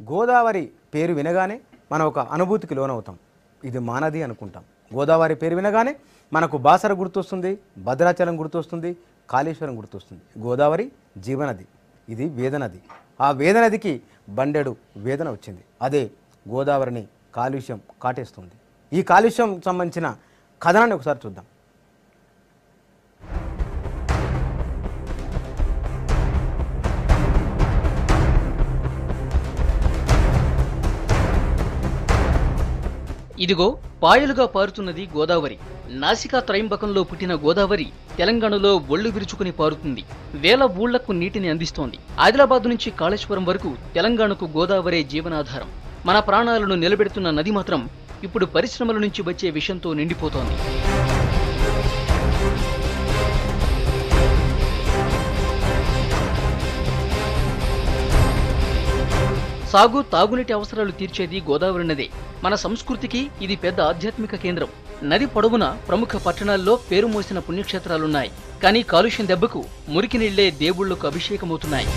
గోదావరి పేరు వినగానే మనం ఒక అనుభూతికి లోనవుతాం. ఇది మానది అనుకుంటాం. గోదావరి పేరు వినగానే మనకు బాసర గుర్తొస్తుంది, భద్రాచలం గుర్తొస్తుంది, కాళేశ్వరం గుర్తొస్తుంది. గోదావరి జీవనది, ఇది వేదనది. ఆ వేదనదికి బండెడు వేదన వచ్చింది. అదే గోదావరిని కాలుష్యం కాటేస్తుంది. ఈ కాలుష్యం సంబంధించిన కథనాన్ని ఒకసారి చూద్దాం. ఇదిగో పాయలుగా పారుతున్నది గోదావరి. నాసికా త్రయంబకంలో పుట్టిన గోదావరి తెలంగాణలో ఒళ్ళు విరుచుకుని పారుతుంది. వేల ఊళ్లకు నీటిని అందిస్తోంది. ఆదిలాబాద్ నుంచి కాళేశ్వరం వరకు తెలంగాణకు గోదావరే జీవనాధారం. మన ప్రాణాలను నిలబెడుతున్న నది మాత్రం ఇప్పుడు పరిశ్రమల నుంచి వచ్చే విషంతో నిండిపోతోంది. సాగు తాగునీటి అవసరాలు తీర్చేది గోదావరి నదే. మన సంస్కృతికి ఇది పెద్ద ఆధ్యాత్మిక కేంద్రం. నది పొడవున ప్రముఖ పట్టణాల్లో పేరు మోసిన పుణ్యక్షేత్రాలున్నాయి. కానీ కాలుష్యం దెబ్బకు మురికి నీళ్లే దేవుళ్లకు అభిషేకమవుతున్నాయి.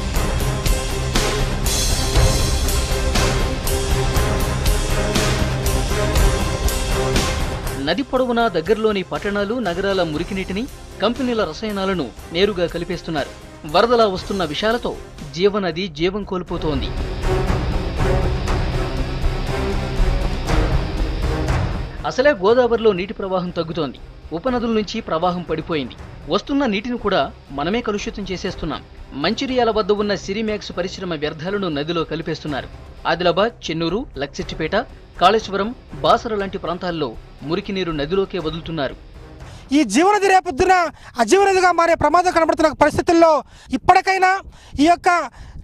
నది పొడవున దగ్గరలోని పట్టణాలు, నగరాల మురికినీటిని, కంపెనీల రసాయనాలను నేరుగా కలిపేస్తున్నారు. వరదలా వస్తున్న విషాలతో జీవనది జీవం కోల్పోతోంది. అసలే గోదావరిలో నీటి ప్రవాహం తగ్గుతోంది. ఉపనదుల నుంచి ప్రవాహం పడిపోయింది. వస్తున్న నీటిని కూడా మనమే కలుషితం చేసేస్తున్నాం. మంచిర్యాల వద్ద ఉన్న సిరిమ్యాక్స్ పరిశ్రమ వ్యర్థాలను నదిలో కలిపేస్తున్నారు. ఆదిలాబాద్, చెన్నూరు, లక్సిట్టిపేట, కాళేశ్వరం, బాసర లాంటి ప్రాంతాల్లో మురికి నీరు నదిలోకే వదులుతున్నారు. ఈ జీవనది రేపొద్దున అజీవనదిగా మారే ప్రమాదం కనబడుతున్న పరిస్థితుల్లో ఇప్పటికైనా ఈ యొక్క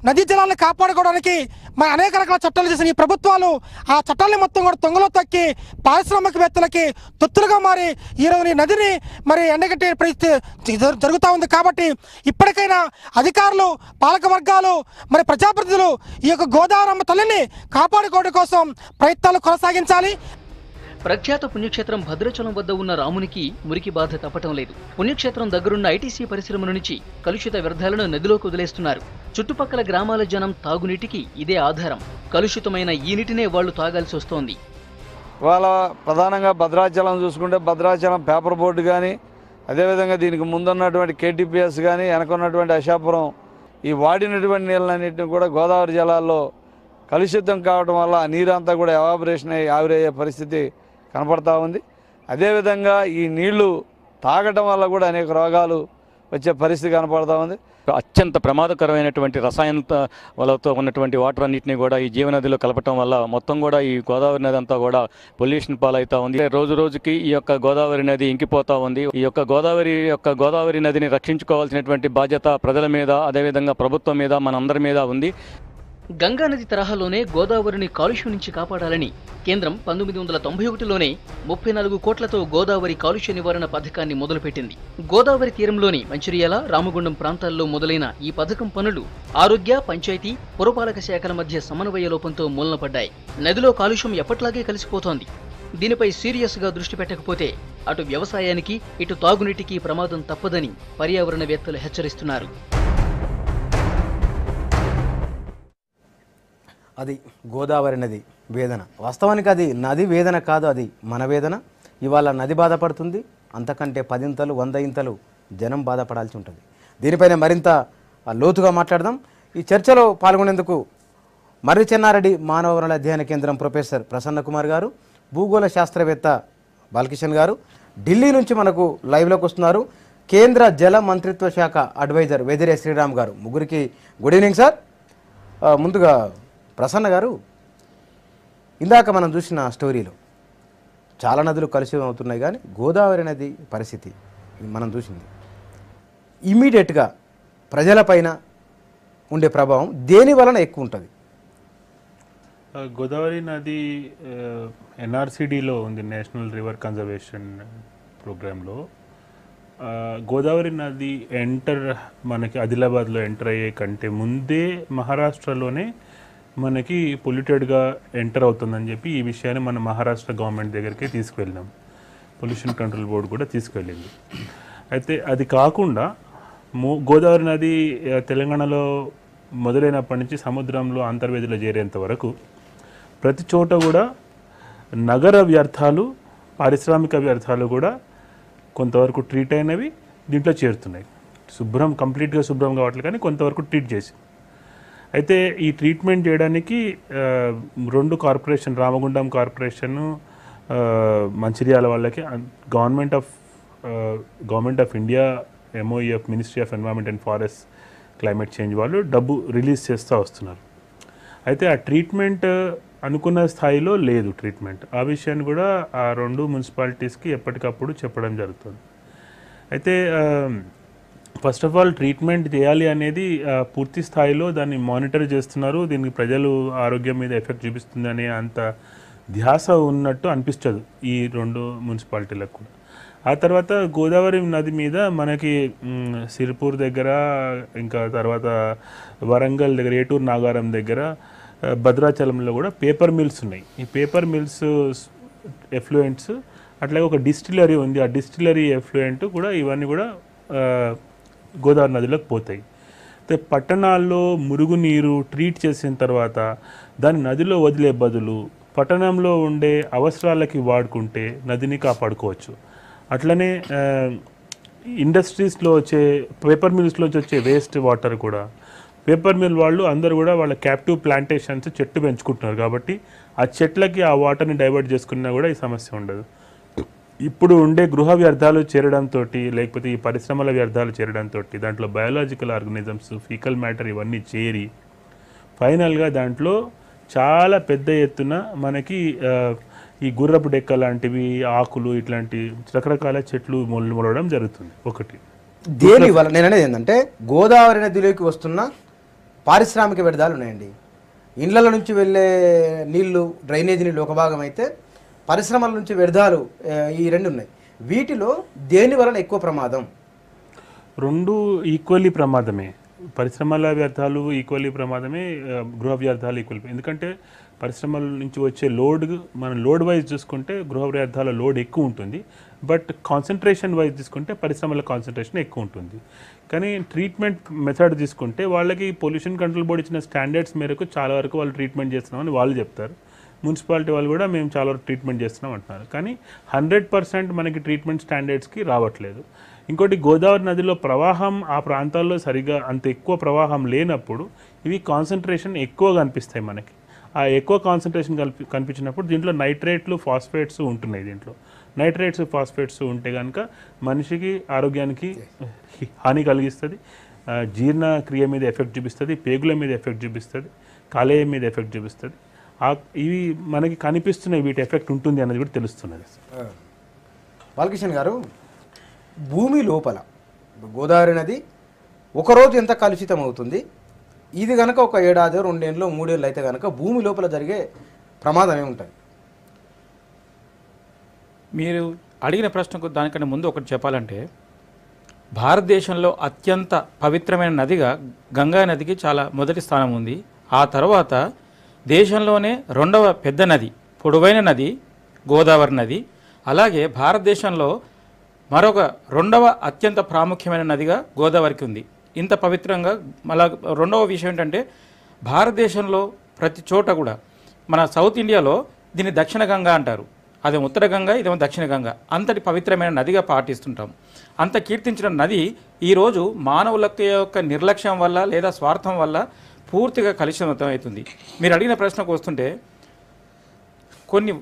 నదీ జలాలను కాపాడుకోవడానికి మన అనేక రకాల చట్టాలు చేసిన ఈ ప్రభుత్వాలు ఆ చట్టాలని మొత్తం కూడా తొంగలో తొక్కి పారిశ్రామికవేత్తలకి తొత్తులుగా మారి ఈరోజు నదిని మరి ఎండగట్టే పరిస్థితి జరుగుతూ ఉంది. కాబట్టి ఇప్పటికైనా అధికారులు, పాలక వర్గాలు, మరి ప్రజాప్రతినిధులు ఈ యొక్క గోదావరమ్మ తల్లిని కాపాడుకోవడం కోసం ప్రయత్నాలు కొనసాగించాలి. ప్రఖ్యాత పుణ్యక్షేత్రం భద్రాచలం వద్ద ఉన్న రామునికి మురికి బాధ తప్పటం లేదు. పుణ్యక్షేత్రం దగ్గరున్న ఐటీసీ పరిశ్రమ నుంచి కలుషిత వ్యర్థాలను నదిలోకి వదిలేస్తున్నారు. చుట్టుపక్కల గ్రామాల జనం తాగునీటికి ఇదే ఆధారం. కలుషితమైన ఈ నీటినే వాళ్లు తాగాల్సి వస్తోంది. ఇవాళ ప్రధానంగా భద్రాచలం చూసుకుంటే భద్రాచలం పేపర్ బోర్డు కానీ, అదేవిధంగా దీనికి ముందున్నటువంటి కేటీపీఎస్ కానీ, వెనకున్నటువంటి అశాపురం, ఈ వాడినటువంటి నీళ్ళన్నింటినీ కూడా గోదావరి జలాల్లో కలుషితం కావడం వల్ల ఆ నీరంతా కూడా ఎవాపరేషన్ అయ్యి ఆవిరయ్యే పరిస్థితి కనపడతా ఉంది. అదేవిధంగా ఈ నీళ్లు తాగటం వల్ల కూడా అనేక రోగాలు వచ్చే పరిస్థితి కనపడతా ఉంది. అత్యంత ప్రమాదకరమైనటువంటి రసాయనాలతో ఉన్నటువంటి వాటర్ అన్నింటినీ కూడా ఈ జీవనదిలో కలపటం వల్ల మొత్తం కూడా ఈ గోదావరి నది అంతా కూడా పొల్యూషన్ పాలవుతా ఉంది. రోజు రోజుకి ఈ యొక్క గోదావరి నది ఇంకిపోతా ఉంది. ఈ యొక్క గోదావరి నదిని రక్షించుకోవాల్సినటువంటి బాధ్యత ప్రజల మీద, అదేవిధంగా ప్రభుత్వం మీద, మనందరి మీద ఉంది. గంగా నది తరహాలోనే గోదావరిని కాలుష్యం నుంచి కాపాడాలని కేంద్రం 1991లోనే 34 కోట్లతో గోదావరి కాలుష్య నివారణ పథకాన్ని మొదలుపెట్టింది. గోదావరి తీరంలోని మంచిర్యాల, రామగుండం ప్రాంతాల్లో మొదలైన ఈ పథకం పనులు ఆరోగ్య, పంచాయతీ, పురపాలక శాఖల మధ్య సమన్వయ లోపంతో మూలనపడ్డాయి. నదిలో కాలుష్యం ఎప్పట్లాగే కలిసిపోతోంది. దీనిపై సీరియస్గా దృష్టి పెట్టకపోతే అటు వ్యవసాయానికి, ఇటు తాగునీటికి ప్రమాదం తప్పదని పర్యావరణవేత్తలు హెచ్చరిస్తున్నారు. అది గోదావరి నది వేదన. వాస్తవానికి అది నది వేదన కాదు, అది మన వేదన. ఇవాళ నది బాధపడుతుంది, అంతకంటే 10 ఇంతలు 100 ఇంతలు జనం బాధపడాల్సి ఉంటుంది. దీనిపైన మరింత లోతుగా మాట్లాడదాం. ఈ చర్చలో పాల్గొనేందుకు మర్రి చెన్నారెడ్డి మానవ వనరుల అధ్యయన కేంద్రం ప్రొఫెసర్ ప్రసన్న కుమార్ గారు, భూగోళ శాస్త్రవేత్త బాలకిషన్ గారు ఢిల్లీ నుంచి మనకు లైవ్లోకి వస్తున్నారు. కేంద్ర జల మంత్రిత్వ శాఖ అడ్వైజర్ వెదిరే శ్రీరామ్ గారు. ముగ్గురికి గుడ్ ఈవినింగ్ సార్. ముందుగా ప్రసన్న గారు, ఇందాక మనం చూసిన స్టోరీలో చాలా నదులు కలుషితం అవుతున్నాయి, కానీ గోదావరి నది పరిస్థితి మనం చూసింది. ఇమీడియట్గా ప్రజలపైన ఉండే ప్రభావం దేని వలన ఎక్కువ ఉంటుంది? గోదావరి నది ఎన్ఆర్సిడిలో ఉంది, నేషనల్ రివర్ కన్జర్వేషన్ ప్రోగ్రాంలో. గోదావరి నది మనకి ఆదిలాబాద్లో ఎంటర్ అయ్యే కంటే ముందే మహారాష్ట్రలోనే మనకి పొల్యూటెడ్గా ఎంటర్ అవుతుందని చెప్పి ఈ విషయాన్ని మన మహారాష్ట్ర గవర్నమెంట్ దగ్గరికి తీసుకువెళ్ళాం. పొల్యూషన్ కంట్రోల్ బోర్డు కూడా తీసుకువెళ్ళింది. అయితే అది కాకుండా గోదావరి నది తెలంగాణలో మొదలైనప్పటి నుంచి సముద్రంలో అంతర్వేదిలో చేరేంత వరకు ప్రతి చోట కూడా నగర వ్యర్థాలు, పారిశ్రామిక వ్యర్థాలు కూడా కొంతవరకు ట్రీట్ అయినవి దీంట్లో చేరుతున్నాయి. కంప్లీట్గా శుభ్రం కావట్లేదు, కానీ కొంతవరకు ట్రీట్ చేసి. అయితే ఈ ట్రీట్మెంట్ చేయడానికి 2 కార్పొరేషన్, రామగుండం కార్పొరేషను, మంచిర్యాల వాళ్ళకి government of India, MOEF, ministry of environment and forest climate change వాళ్ళు డబ్బు రిలీజ్ చేస్తూ వస్తున్నారు. అయితే ఆ ట్రీట్మెంట్ అనుకున్న స్థాయిలో లేదు ట్రీట్మెంట్. ఆ విషయాన్ని కూడా ఆ 2 మున్సిపాలిటీస్కి ఎప్పటికప్పుడు చెప్పడం జరుగుతుంది. అయితే ఫస్ట్ ఆఫ్ ఆల్ ట్రీట్మెంట్ చేయాలి అనేది పూర్తి స్థాయిలో దాన్ని మానిటర్ చేస్తున్నారు. దీనికి ప్రజలు ఆరోగ్యం మీద ఎఫెక్ట్ చూపిస్తుంది అనే అంత ధ్యాస ఉన్నట్టు అనిపించదు ఈ 2 మున్సిపాలిటీలకు కూడా. ఆ తర్వాత గోదావరి నది మీద మనకి సిరిపూర్ దగ్గర, ఇంకా తర్వాత వరంగల్ దగ్గర, ఏటూరు నాగారం దగ్గర, భద్రాచలంలో కూడా పేపర్ మిల్స్ ఉన్నాయి. ఈ పేపర్ మిల్స్ ఎఫ్లూయెంట్స్, అట్లాగే ఒక డిస్టిలరీ ఉంది. ఆ డిస్టిలరీ ఎఫ్లూయెంట్ కూడా, ఇవన్నీ కూడా గోదావరి నదిలోకి పోతాయి. అయితే పట్టణాల్లో మురుగునీరు ట్రీట్ చేసిన తర్వాత దాన్ని నదిలో వదిలే బదులు పట్టణంలో ఉండే అవసరాలకి వాడుకుంటే నదిని కాపాడుకోవచ్చు. అట్లనే ఇండస్ట్రీస్లో వచ్చే, పేపర్ మిల్స్లోంచి వచ్చే వేస్ట్ వాటర్ కూడా, పేపర్ మిల్ వాళ్ళు అందరూ కూడా వాళ్ళ క్యాప్టివ్ ప్లాంటేషన్స్ చెట్టు పెంచుకుంటున్నారు కాబట్టి ఆ చెట్లకి ఆ వాటర్ని డైవర్ట్ చేసుకున్నా కూడా ఈ సమస్య ఉండదు. ఇప్పుడు ఉండే గృహ వ్యర్థాలు చేరడంతో, లేకపోతే ఈ పరిశ్రమల వ్యర్థాలు చేరడంతో దాంట్లో బయాలజికల్ ఆర్గనిజమ్స్, ఫీకల్ మ్యాటర్ ఇవన్నీ చేరి ఫైనల్గా దాంట్లో చాలా పెద్ద ఎత్తున మనకి ఈ గుర్రపు డెక్క లాంటివి, ఆకులు, ఇట్లాంటి రకరకాల చెట్లు మొలవడం జరుగుతుంది. ఒకటి దేని వల్ల నేను అనేది ఏంటంటే, గోదావరి నదిలోకి వస్తున్న పారిశ్రామిక వ్యర్థాలు ఉన్నాయండి. ఇండ్ల నుంచి వెళ్ళే నీళ్లు, డ్రైనేజీ నీళ్ళు ఒక భాగం అయితే, పరిశ్రమల నుంచి వ్యర్థాలు ఈ 2 ఉన్నాయి. వీటిలో దేని వలన ఎక్కువ ప్రమాదం? 2 ఈక్వల్లీ ప్రమాదమే. పరిశ్రమల వ్యర్థాలు ఈక్వల్లీ ప్రమాదమే, గృహ వ్యర్థాలు ఈక్వల్. ఎందుకంటే పరిశ్రమల నుంచి వచ్చే లోడ్, మనం లోడ్ వైజ్ చూసుకుంటే గృహ వ్యర్థాల లోడ్ ఎక్కువ ఉంటుంది, బట్ కాన్సన్ట్రేషన్ వైజ్ తీసుకుంటే పరిశ్రమల కాన్సన్ట్రేషన్ ఎక్కువ ఉంటుంది. కానీ ట్రీట్మెంట్ మెథడ్ తీసుకుంటే వాళ్ళకి పొల్యూషన్ కంట్రోల్ బోర్డు ఇచ్చిన స్టాండర్డ్స్ మేరకు చాలా వరకు వాళ్ళు ట్రీట్మెంట్ చేస్తున్నామని వాళ్ళు చెప్తారు. మున్సిపాలిటీ వాళ్ళు కూడా మేము చాలా వరకు ట్రీట్మెంట్ చేస్తున్నాం అంటున్నారు. కానీ 100% మనకి ట్రీట్మెంట్ స్టాండర్డ్స్కి రావట్లేదు. ఇంకోటి, గోదావరి నదిలో ప్రవాహం ఆ ప్రాంతాల్లో సరిగా అంత ఎక్కువ ప్రవాహం లేనప్పుడు ఇవి కాన్సన్ట్రేషన్ ఎక్కువగా అనిపిస్తాయి మనకి. ఆ ఎక్కువ కాన్సన్ట్రేషన్ కనిపించినప్పుడు దీంట్లో నైట్రేట్లు, ఫాస్ఫేట్స్ ఉంటున్నాయి. దీంట్లో నైట్రేట్స్, ఫాస్ఫేట్స్ ఉంటే కనుక మనిషికి ఆరోగ్యానికి హాని కలిగిస్తుంది, జీర్ణక్రియ మీద ఎఫెక్ట్ చూపిస్తుంది, పేగుల మీద ఎఫెక్ట్ చూపిస్తుంది, కాలేయం మీద ఎఫెక్ట్ చూపిస్తుంది. ఇవి మనకి కనిపిస్తున్నాయి, వీటి ఎఫెక్ట్ ఉంటుంది అన్నది కూడా తెలుస్తున్నది. బాలకిషన్ గారు, భూమి లోపల గోదావరి నది ఒకరోజు ఎంత కలుషితం అవుతుంది? ఇది కనుక ఒక 1 ఏడాది, 2 ఏళ్ళు, 3 ఏళ్ళు అయితే కనుక భూమి లోపల జరిగే ప్రమాదం ఏముంటుంది? మీరు అడిగిన ప్రశ్నకు దానికన్నా ముందు ఒకటి చెప్పాలంటే, భారతదేశంలో అత్యంత పవిత్రమైన నదిగా గంగా నదికి చాలా మొదటి స్థానం ఉంది. ఆ తర్వాత దేశంలోనే 2వ పెద్ద నది, పొడవైన నది గోదావరి నది. అలాగే భారతదేశంలో మరొక 2వ అత్యంత ప్రాముఖ్యమైన నదిగా గోదావరికి ఉంది. ఇంత పవిత్రంగా. మళ్ళా 2వ విషయం ఏంటంటే, భారతదేశంలో ప్రతి చోట కూడా, మన సౌత్ ఇండియాలో దీన్ని దక్షిణ గంగా అంటారు, అదే ఉత్తర గంగా, ఇదేమో దక్షిణ గంగా. అంతటి పవిత్రమైన నదిగా పాటిస్తుంటాం. అంత కీర్తించిన నది ఈరోజు మానవుల యొక్క నిర్లక్ష్యం వల్ల లేదా స్వార్థం వల్ల పూర్తిగా కలుషితం అవుతుంది. మీరు అడిగిన ప్రశ్నకు వస్తుంటే, కొన్ని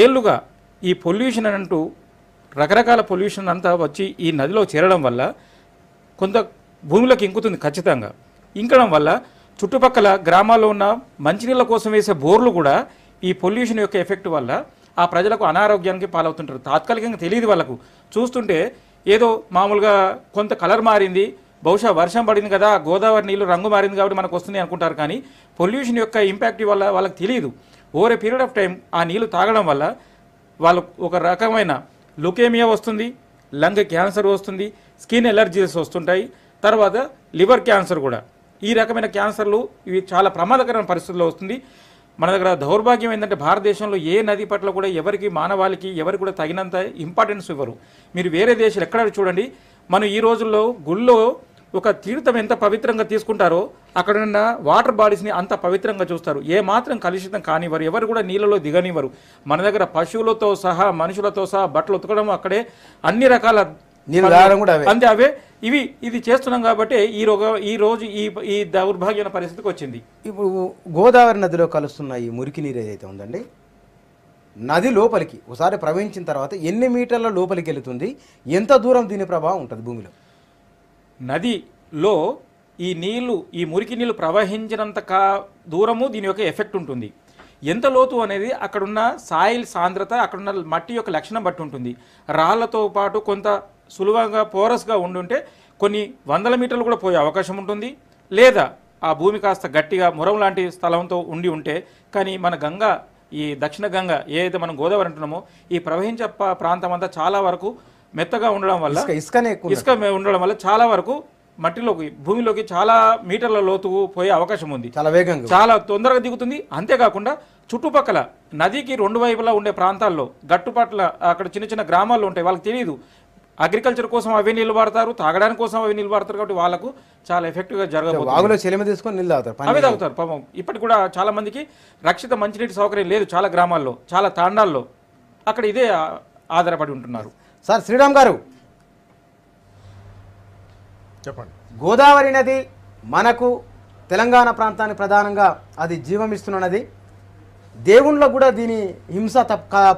ఏళ్లుగా ఈ పొల్యూషన్ అంటూ రకరకాల పొల్యూషన్ అంతా వచ్చి ఈ నదిలో చేరడం వల్ల కొంత భూమిలోకి ఇంకుతుంది. ఖచ్చితంగా ఇంకడం వల్ల చుట్టుపక్కల గ్రామాల్లో ఉన్న మంచినీళ్ళ కోసం వేసే బోర్లు కూడా ఈ పొల్యూషన్ యొక్క ఎఫెక్ట్ వల్ల ఆ ప్రజలకు అనారోగ్యానికి పాలవుతుంటారు. తాత్కాలికంగా తెలియదు వాళ్ళకు. చూస్తుంటే ఏదో మామూలుగా కొంత కలర్ మారింది, బహుశా వర్షం పడింది కదా, గోదావరి నీళ్ళు రంగు మారింది కాబట్టి మనకు వస్తుంది అనుకుంటారు. కానీ పొల్యూషన్ యొక్క ఇంపాక్ట్ వల్ల వాళ్ళకి తెలియదు. Over a period of time ఆ నీళ్ళు తాగడం వల్ల వాళ్ళకు ఒక రకమైన లుకేమియా వస్తుంది, లంగ్ క్యాన్సర్ వస్తుంది, స్కిన్ ఎలర్జీస్ వస్తుంటాయి, తర్వాత లివర్ క్యాన్సర్ కూడా. ఈ రకమైన క్యాన్సర్లు ఇవి చాలా ప్రమాదకరమైన పరిస్థితుల్లో వస్తుంది. మన దగ్గర దౌర్భాగ్యం ఏంటంటే, భారతదేశంలో ఏ నది పట్ల కూడా ఎవరికి, మానవాళికి ఎవరికి కూడా తగినంత ఇంపార్టెన్స్ ఇవ్వరు. మీరు వేరే దేశాలు ఎక్కడ చూడండి, మనం ఈ రోజుల్లో గుళ్ళో ఒక తీర్థం ఎంత పవిత్రంగా తీసుకుంటారో అక్కడ ఉన్న వాటర్ బాడీస్ని అంత పవిత్రంగా చూస్తారు. ఏ మాత్రం కలుషితం కానివ్వరు, ఎవరు కూడా నీళ్ళలో దిగనివ్వరు. మన దగ్గర పశువులతో సహా మనుషులతో సహా బట్టలు ఉతకడం అక్కడే, అన్ని రకాల అంతే అవే ఇది చేస్తున్నాం కాబట్టి ఈ రోజు ఈ దౌర్భాగ్యమైన పరిస్థితికి వచ్చింది. ఇప్పుడు గోదావరి నదిలో కలుస్తున్న ఈ మురికి నీరు ఏదైతే ఉందండి, నది లోపలికి ఒకసారి ప్రవహించిన తర్వాత ఎన్ని మీటర్ల లోపలికి వెళుతుంది, ఎంత దూరం దీని ప్రభావం ఉంటుంది భూమిలో? నదిలో ఈ మురికి నీళ్లు ప్రవహించినంత దూరము దీని యొక్క ఎఫెక్ట్ ఉంటుంది. ఎంత లోతు అనేది అక్కడున్న సాయిల్ సాంద్రత, అక్కడున్న మట్టి యొక్క లక్షణం బట్టి ఉంటుంది. రాళ్లతో పాటు కొంత సులువుగా పోరస్గా ఉండుంటే కొన్ని వందల మీటర్లు కూడా పోయే అవకాశం ఉంటుంది. లేదా ఆ భూమి కాస్త గట్టిగా మురం లాంటి స్థలంతో ఉండి ఉంటే, కానీ మన గంగా, ఈ దక్షిణ గంగ ఏదైతే మనం గోదావరి అంటున్నామో, ఈ ప్రవహించే ప్రాంతం అంతా చాలా వరకు మెత్తగా ఉండడం వల్ల, ఇసుక ఉండడం వల్ల చాలా వరకు మట్టిలోకి, భూమిలోకి చాలా మీటర్ల లోతుకు పోయే అవకాశం ఉంది. చాలా తొందరగా దిగుతుంది. అంతేకాకుండా చుట్టుపక్కల నదికి రెండు వైపులా ఉండే ప్రాంతాల్లో గట్టుపట్ల అక్కడ చిన్న చిన్న గ్రామాల్లో ఉంటాయి, వాళ్ళకి తెలియదు. అగ్రికల్చర్ కోసం అవి నీళ్ళు వాడతారు, తాగడానికి కోసం అవి నీళ్ళు వాడతారు. కాబట్టి వాళ్ళకు చాలా ఎఫెక్టివ్గా జరగబోతుంది. అవే తాగుతారు పాపం. ఇప్పటికి కూడా చాలా మందికి రక్షిత మంచినీటి సౌకర్యం లేదు చాలా గ్రామాల్లో, చాలా తాండాల్లో. అక్కడ ఇదే ఆధారపడి ఉంటున్నారు. సార్ శ్రీరామ్ గారు చెప్పండి. గోదావరి నది మనకు తెలంగాణ ప్రాంతానికి ప్రధానంగా అది జీవమిస్తున్న నది. దేవుళ్ళలో కూడా దీని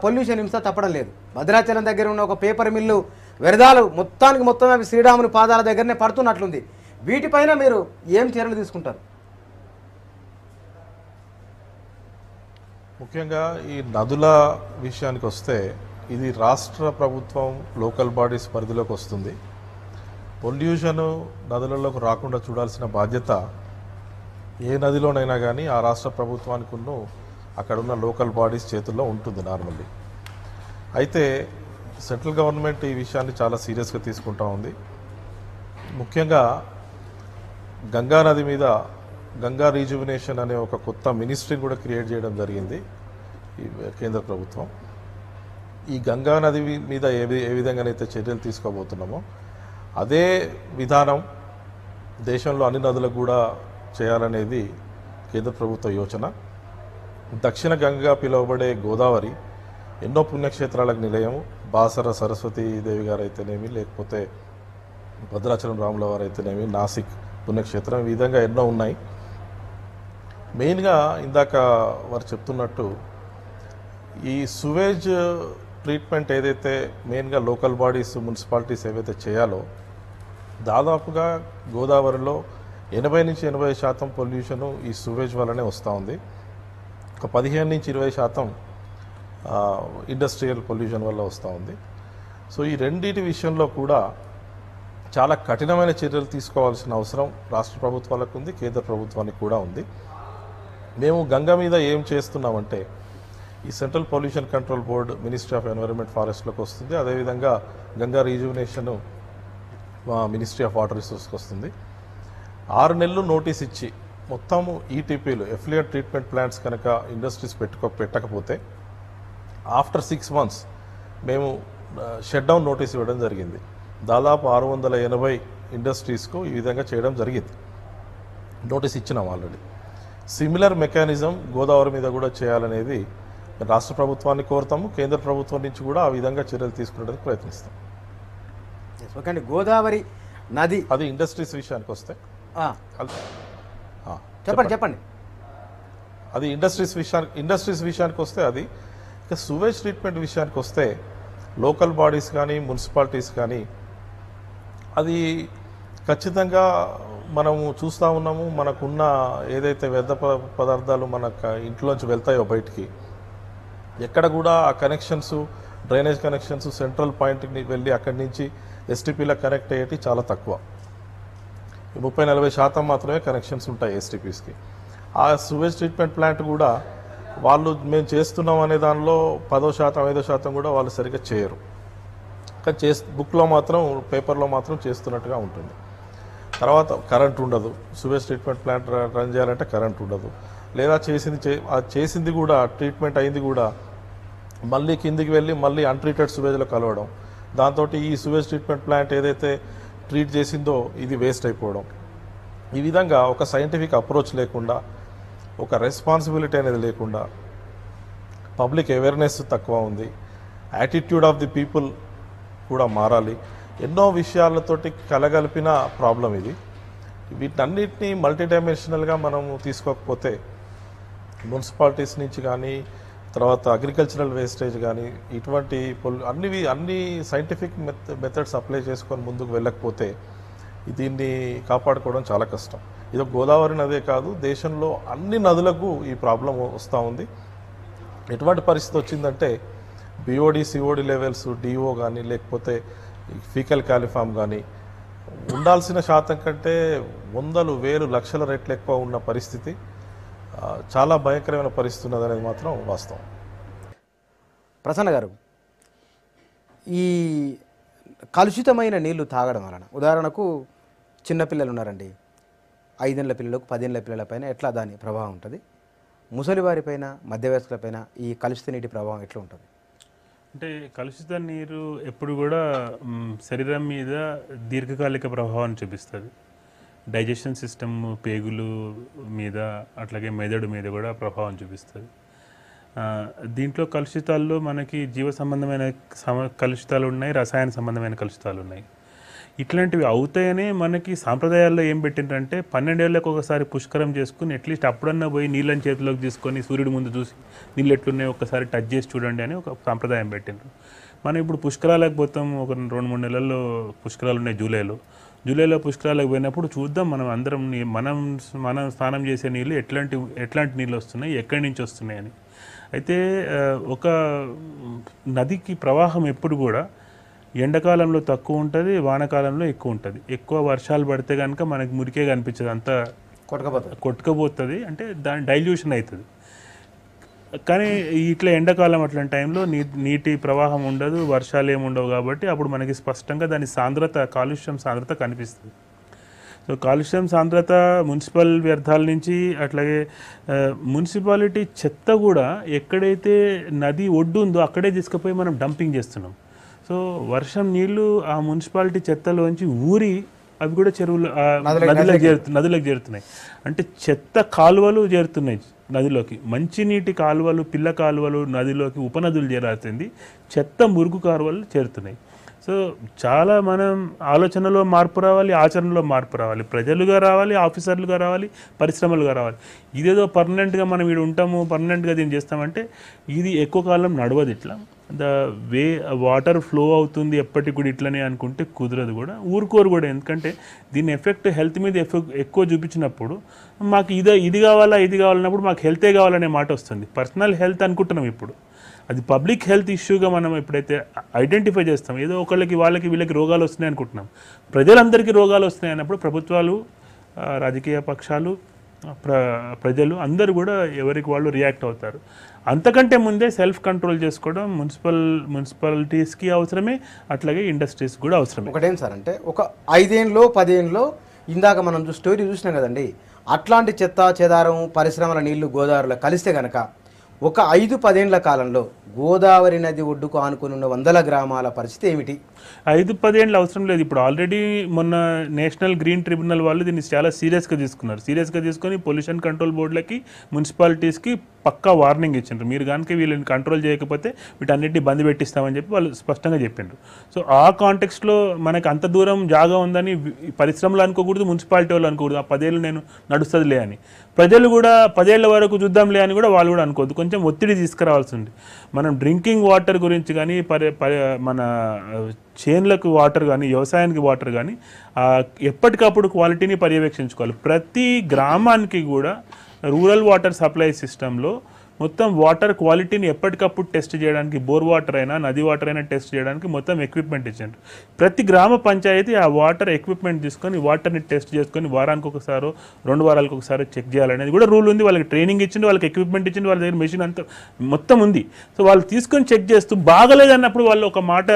పొల్యూషన్ హింస తప్పడం లేదు. భద్రాచలం దగ్గర ఉన్న ఒక పేపర్ మిల్లు వ్యర్థాలు మొత్తం అవి శ్రీరాముని పాదాల దగ్గరనే పడుతున్నట్లుంది. వీటిపైన మీరు ఏం చర్యలు తీసుకుంటారు? ముఖ్యంగా ఈ నదుల విషయానికి వస్తే ఇది రాష్ట్ర ప్రభుత్వం లోకల్ బాడీస్ పరిధిలోకి వస్తుంది. పొల్యూషన్ నదులలోకి రాకుండా చూడాల్సిన బాధ్యత ఏ నదిలోనైనా కానీ ఆ రాష్ట్ర ప్రభుత్వానికి అక్కడున్న లోకల్ బాడీస్ చేతుల్లో ఉంటుంది నార్మల్లీ. అయితే సెంట్రల్ గవర్నమెంట్ ఈ విషయాన్ని చాలా సీరియస్గా తీసుకుంటా ఉంది. ముఖ్యంగా గంగా నది మీద గంగా రీజువినేషన్ అనే ఒక కొత్త మినిస్ట్రీని కూడా క్రియేట్ చేయడం జరిగింది ఈ కేంద్ర ప్రభుత్వం. ఈ గంగా నది మీద ఏ విధంగానైతే చర్యలు తీసుకోబోతున్నామో అదే విధానం దేశంలో అన్ని నదులకు కూడా చేయాలనేది కేంద్ర ప్రభుత్వ యోచన. దక్షిణ గంగగా పిలువబడే గోదావరి ఎన్నో పుణ్యక్షేత్రాలకు నిలయము. బాసర సరస్వతీ దేవి గారు అయితేనేమి, లేకపోతే భద్రాచలం రాముల వారు అయితేనేమి, నాసిక్ పుణ్యక్షేత్రం, ఈ విధంగా ఎన్నో ఉన్నాయి. మెయిన్గా ఇందాక వారు చెప్తున్నట్టు ఈ సువేజ్ ట్రీట్మెంట్ ఏదైతే మెయిన్గా లోకల్ బాడీస్, మున్సిపాలిటీస్ ఏవైతే చేయాలో, దాదాపుగా గోదావరిలో 80 నుంచి 80% పొల్యూషను ఈ సువేజ్ వల్లనే వస్తూ ఉంది. ఒక 15 నుంచి 20% ఇండస్ట్రియల్ పొల్యూషన్ వల్ల వస్తూ ఉంది. సో ఈ రెండింటి విషయంలో కూడా చాలా కఠినమైన చర్యలు తీసుకోవాల్సిన అవసరం రాష్ట్ర ప్రభుత్వాలకు ఉంది, కేంద్ర ప్రభుత్వానికి కూడా ఉంది. మేము గంగా మీద ఏం చేస్తున్నామంటే, ఈ central pollution control board ministry of environment ఫారెస్ట్లోకి వస్తుంది. అదేవిధంగా Ganga rejuvenation ministry of water రిసోర్స్కి వస్తుంది. 6 నెలలు నోటీస్ ఇచ్చి మొత్తము ఈటీపీలు, ఎఫ్లూయెంట్ ట్రీట్మెంట్ ప్లాంట్స్ కనుక ఇండస్ట్రీస్ పెట్టకపోతే ఆఫ్టర్ 6 months మేము షట్ డౌన్ నోటీస్ ఇవ్వడం జరిగింది. దాదాపు 680 ఇండస్ట్రీస్కు ఈ విధంగా చేయడం జరిగింది. నోటీస్ ఇచ్చినాం ఆల్రెడీ. సిమిలర్ మెకానిజం గోదావరి మీద కూడా చేయాలనేది రాష్ట్ర ప్రభుత్వాన్ని కోరుతాము. కేంద్ర ప్రభుత్వం నుంచి కూడా ఆ విధంగా చర్యలు తీసుకునేందుకు ప్రయత్నిస్తాం. ఓకే అండి. గోదావరి నది, అది ఇండస్ట్రీస్ విషయానికి వస్తే చెప్పండి. అది ఇండస్ట్రీస్ విషయానికి వస్తే అది. ఇక సువేజ్ ట్రీట్మెంట్ విషయానికి వస్తే లోకల్ బాడీస్ కానీ మున్సిపాలిటీస్ కానీ అది ఖచ్చితంగా మనము చూస్తూ ఉన్నాము. మనకున్న ఏదైతే వ్యర్థ పదార్థాలు మన ఇంట్లోంచి వెళ్తాయో బయటికి, ఎక్కడ కూడా ఆ కనెక్షన్స్, డ్రైనేజ్ కనెక్షన్స్ సెంట్రల్ పాయింట్కి వెళ్ళి అక్కడి నుంచి ఎస్టీపీలకు కనెక్ట్ అయ్యేటి చాలా తక్కువ. 30-40% మాత్రమే కనెక్షన్స్ ఉంటాయి ఎస్టీపీస్కి. ఆ సువేజ్ ట్రీట్మెంట్ ప్లాంట్ కూడా వాళ్ళు మేము చేస్తున్నాం అనే దానిలో 10%, 5% కూడా వాళ్ళు సరిగ్గా చేయరు. కానీ బుక్లో మాత్రం, పేపర్లో మాత్రం చేస్తున్నట్టుగా ఉంటుంది. తర్వాత కరెంట్ ఉండదు. సువేజ్ ట్రీట్మెంట్ ప్లాంట్ రన్ చేయాలంటే కరెంట్ ఉండదు. లేదా చేసింది కూడా, ట్రీట్మెంట్ అయింది కూడా మళ్ళీ కిందికి వెళ్ళి మళ్ళీ అన్ట్రీటెడ్ సువేజ్లో కలవడం. దాంతో ఈ సువేజ్ ట్రీట్మెంట్ ప్లాంట్ ఏదైతే ట్రీట్ చేసిందో ఇది వేస్ట్ అయిపోవడం. ఈ విధంగా ఒక సైంటిఫిక్ అప్రోచ్ లేకుండా, ఒక రెస్పాన్సిబిలిటీ అనేది లేకుండా, పబ్లిక్ అవేర్నెస్ తక్కువ ఉంది, యాటిట్యూడ్ ఆఫ్ ది పీపుల్ కూడా మారాలి. ఎన్నో విషయాలతోటి కలగలిపిన ప్రాబ్లం ఇది. వీటన్నిటిని మల్టీడైమెన్షనల్గా మనము తీసుకోకపోతే మున్సిపాలిటీస్ నుంచి కానీ, తర్వాత అగ్రికల్చరల్ వేస్టేజ్ కానీ, ఇటువంటి అన్ని సైంటిఫిక్ మెథడ్స్ అప్లై చేసుకొని ముందుకు వెళ్ళకపోతే దీన్ని కాపాడుకోవడం చాలా కష్టం. ఇది గోదావరి నదే కాదు, దేశంలో అన్ని నదులకు ఈ ప్రాబ్లం వస్తూ ఉంది. ఎటువంటి పరిస్థితి వచ్చిందంటే బిఓడి సిఓడి లెవెల్స్ డిఓ కానీ, లేకపోతే ఫీకల్ కాలిఫామ్ కానీ ఉండాల్సిన శాతం కంటే వందలు వేలు లక్షల రెట్లు ఎక్కువ ఉన్న పరిస్థితి, చాలా భయంకరమైన పరిస్థితి ఉన్నదనేది మాత్రం వాస్తవం. ప్రసన్న గారు, ఈ కలుషితమైన నీళ్లు తాగడం వలన, ఉదాహరణకు చిన్నపిల్లలు ఉన్నారండి, 5 ఏళ్ల పిల్లలకు 10 ఏళ్ల పిల్లలపైన ఎట్లా దాని ప్రభావం ఉంటుంది, ముసలి వారిపైన మధ్యవయస్కులపైన ఈ కలుషిత నీటి ప్రభావం ఎట్లా ఉంటుంది? అంటే కలుషిత నీరు ఎప్పుడు కూడా శరీరం మీద దీర్ఘకాలిక ప్రభావాన్ని చూపిస్తుంది. డైజెషన్ సిస్టమ్, పేగులు మీద, అట్లాగే మెదడు మీద కూడా ప్రభావం చూపిస్తుంది. దీంట్లో కలుషితాల్లో మనకి జీవ సంబంధమైన కలుషితాలు ఉన్నాయి, రసాయన సంబంధమైన కలుషితాలు ఉన్నాయి. ఇట్లాంటివి అవుతాయనే మనకి సాంప్రదాయాల్లో ఏం పెట్టిండ్రంటే 12 ఏళ్ళకి ఒకసారి పుష్కరం చేసుకుని అట్లీస్ట్ అప్పుడన్నా పోయి నీళ్ళని చేతిలోకి తీసుకొని సూర్యుడి ముందు చూసి నీళ్ళు ఎట్లున్నాయో ఒకసారి టచ్ చేసి చూడండి అని ఒక సాంప్రదాయం పెట్టిండ్రు. మనం ఇప్పుడు పుష్కరాలకు పోతాం, ఒక 2-3 నెలల్లో పుష్కరాలు ఉన్నాయి. జూలైలో పుష్కరాలకు పోయినప్పుడు చూద్దాం మనం అందరం మనం స్నానం చేసే నీళ్ళు ఎట్లాంటి నీళ్ళు వస్తున్నాయి, ఎక్కడి నుంచి వస్తున్నాయి అని. అయితే ఒక నదికి ప్రవాహం ఎప్పుడు కూడా ఎండాకాలంలో తక్కువ ఉంటుంది, వానాకాలంలో ఎక్కువ ఉంటుంది. ఎక్కువ వర్షాలు పడితే కనుక మనకి మురికే కనిపించదు, అంతా కొట్టుకపోతుంది, అంటే దాని డైల్యూషన్ అవుతుంది. కానీ ఇట్లా ఎండాకాలం అట్లాంటి టైంలో నీటి ప్రవాహం ఉండదు, వర్షాలు ఏమి ఉండవు, కాబట్టి అప్పుడు మనకి స్పష్టంగా దాని కాలుష్యం సాంద్రత కనిపిస్తుంది. సో కాలుష్యం సాంద్రత మున్సిపల్ వ్యర్థాల నుంచి, అట్లాగే మున్సిపాలిటీ చెత్త కూడా ఎక్కడైతే నది ఒడ్డు ఉందో అక్కడే తీసుకుపోయి మనం డంపింగ్ చేస్తున్నాం. సో వర్షం నీళ్లు ఆ మున్సిపాలిటీ చెత్తలోంచి ఊరి అవి కూడా నదులకు చేరుతున్నాయి. అంటే చెత్త కాలువలు చేరుతున్నాయి నదిలోకి, మంచినీటి కాలువలు, పిల్ల కాలువలు నదిలోకి ఉపనదులు చేరుతుంది, చెత్త మురుగు కాలువలు చేరుతున్నాయి. సో చాలా మనం ఆలోచనలో మార్పు రావాలి, ఆచరణలో మార్పు రావాలి, ప్రజలుగా రావాలి, ఆఫీసర్లుగా రావాలి, పరిశ్రమలుగా రావాలి. ఇదేదో పర్మనెంట్గా మనం ఇక్కడ ఉంటాము, పర్మనెంట్గా దీన్ని చేస్తామంటే ఇది ఎక్కువ కాలం నడవదు. ఇట్లా వాటర్ ఫ్లో అవుతుంది ఎప్పటికి కూడా ఇట్లనే అనుకుంటే కుదరదు కూడా, ఊరుకోరు కూడా. ఎందుకంటే దీని ఎఫెక్ట్ హెల్త్ మీద ఎక్కువ చూపించినప్పుడు మాకు ఇది కావాలన్నప్పుడు మాకు హెల్తే కావాలనే మాట వస్తుంది. పర్సనల్ హెల్త్ అనుకుంటున్నాం ఇప్పుడు, అది పబ్లిక్ హెల్త్ ఇష్యూగా మనం ఎప్పుడైతే ఐడెంటిఫై చేస్తాం, ఏదో ఒకళ్ళకి వీళ్ళకి రోగాలు వస్తున్నాయి అనుకుంటున్నాం, ప్రజలందరికీ రోగాలు వస్తున్నాయి అన్నప్పుడు ప్రభుత్వాలు, రాజకీయ పక్షాలు, ప్రజలు అందరూ కూడా ఎవరికి వాళ్ళు రియాక్ట్ అవుతారు. అంతకంటే ముందే సెల్ఫ్ కంట్రోల్ చేసుకోవడం మున్సిపాలిటీస్కి అవసరమే, అట్లాగే ఇండస్ట్రీస్ కూడా అవసరమే. ఒకటేం సార్ అంటే ఒక 5 ఏళ్ళలో 10 ఏళ్ళలో ఇందాక మనం స్టోరీ చూసినాం కదండి, అట్లాంటి చెత్త చెదారం పరిశ్రమల నీళ్లు గోదావరిలో కలిస్తే కనుక ఒక 5-10 ఏళ్ల కాలంలో గోదావరి నది ఒడ్డుకు ఆనుకుని ఉన్న 100 గ్రామాల పరిస్థితి ఏమిటి? 5-10 ఏళ్ళు అవసరం లేదు. ఇప్పుడు ఆల్రెడీ మొన్న నేషనల్ గ్రీన్ ట్రిబ్యునల్ వాళ్ళు దీన్ని చాలా సీరియస్గా తీసుకొని పొల్యూషన్ కంట్రోల్ బోర్డులకి, మున్సిపాలిటీస్కి పక్కా వార్నింగ్ ఇచ్చిండ్రు. మీరు కనుక వీళ్ళని కంట్రోల్ చేయకపోతే వీటన్నిటిని బంద్ పెట్టిస్తామని చెప్పి వాళ్ళు స్పష్టంగా చెప్పిండ్రు. సో ఆ కాంటెక్స్ట్లో మనకు అంత దూరం జాగా ఉందని పరిశ్రమలు అనుకోకూడదు, మున్సిపాలిటీ వాళ్ళు అనుకోకూడదు, ఆ 10 ఏళ్ళు నేను నడుస్తుందిలే అని. ప్రజలు కూడా 10 ఏళ్ల వరకు చూద్దాంలే అని కూడా వాళ్ళు కూడా అనుకోవద్దు, కొంచెం ఒత్తిడి తీసుకురావాల్సి ఉంది. మనం డ్రింకింగ్ వాటర్ గురించి కానీ, మన చేన్లకు వాటర్ కానీ, వ్యవసాయానికి వాటర్ కానీ ఎప్పటికప్పుడు క్వాలిటీని పర్యవేక్షించుకోవాలి. ప్రతి గ్రామానికి కూడా రూరల్ వాటర్ సప్లై సిస్టంలో మొత్తం వాటర్ క్వాలిటీని ఎప్పటికప్పుడు టెస్ట్ చేయడానికి, బోర్ వాటర్ అయినా నది వాటర్ అయినా టెస్ట్ చేయడానికి మొత్తం ఎక్విప్మెంట్ ఇచ్చారు. ప్రతి గ్రామ పంచాయతీ ఆ వాటర్ ఎక్విప్మెంట్ తీసుకొని వాటర్ని టెస్ట్ చేసుకొని వారానికి ఒకసారి 2 వారాలకు ఒకసారి చెక్ చేయాలనేది కూడా రూల్ ఉంది. వాళ్ళకి ట్రైనింగ్ ఇచ్చింది, వాళ్ళకి ఎక్విప్మెంట్ ఇచ్చింది, వాళ్ళ దగ్గర మెషిన్ అంతా మొత్తం ఉంది. సో వాళ్ళు తీసుకొని చెక్ చేస్తూ బాగలేదన్నప్పుడు వాళ్ళు ఒక మాట,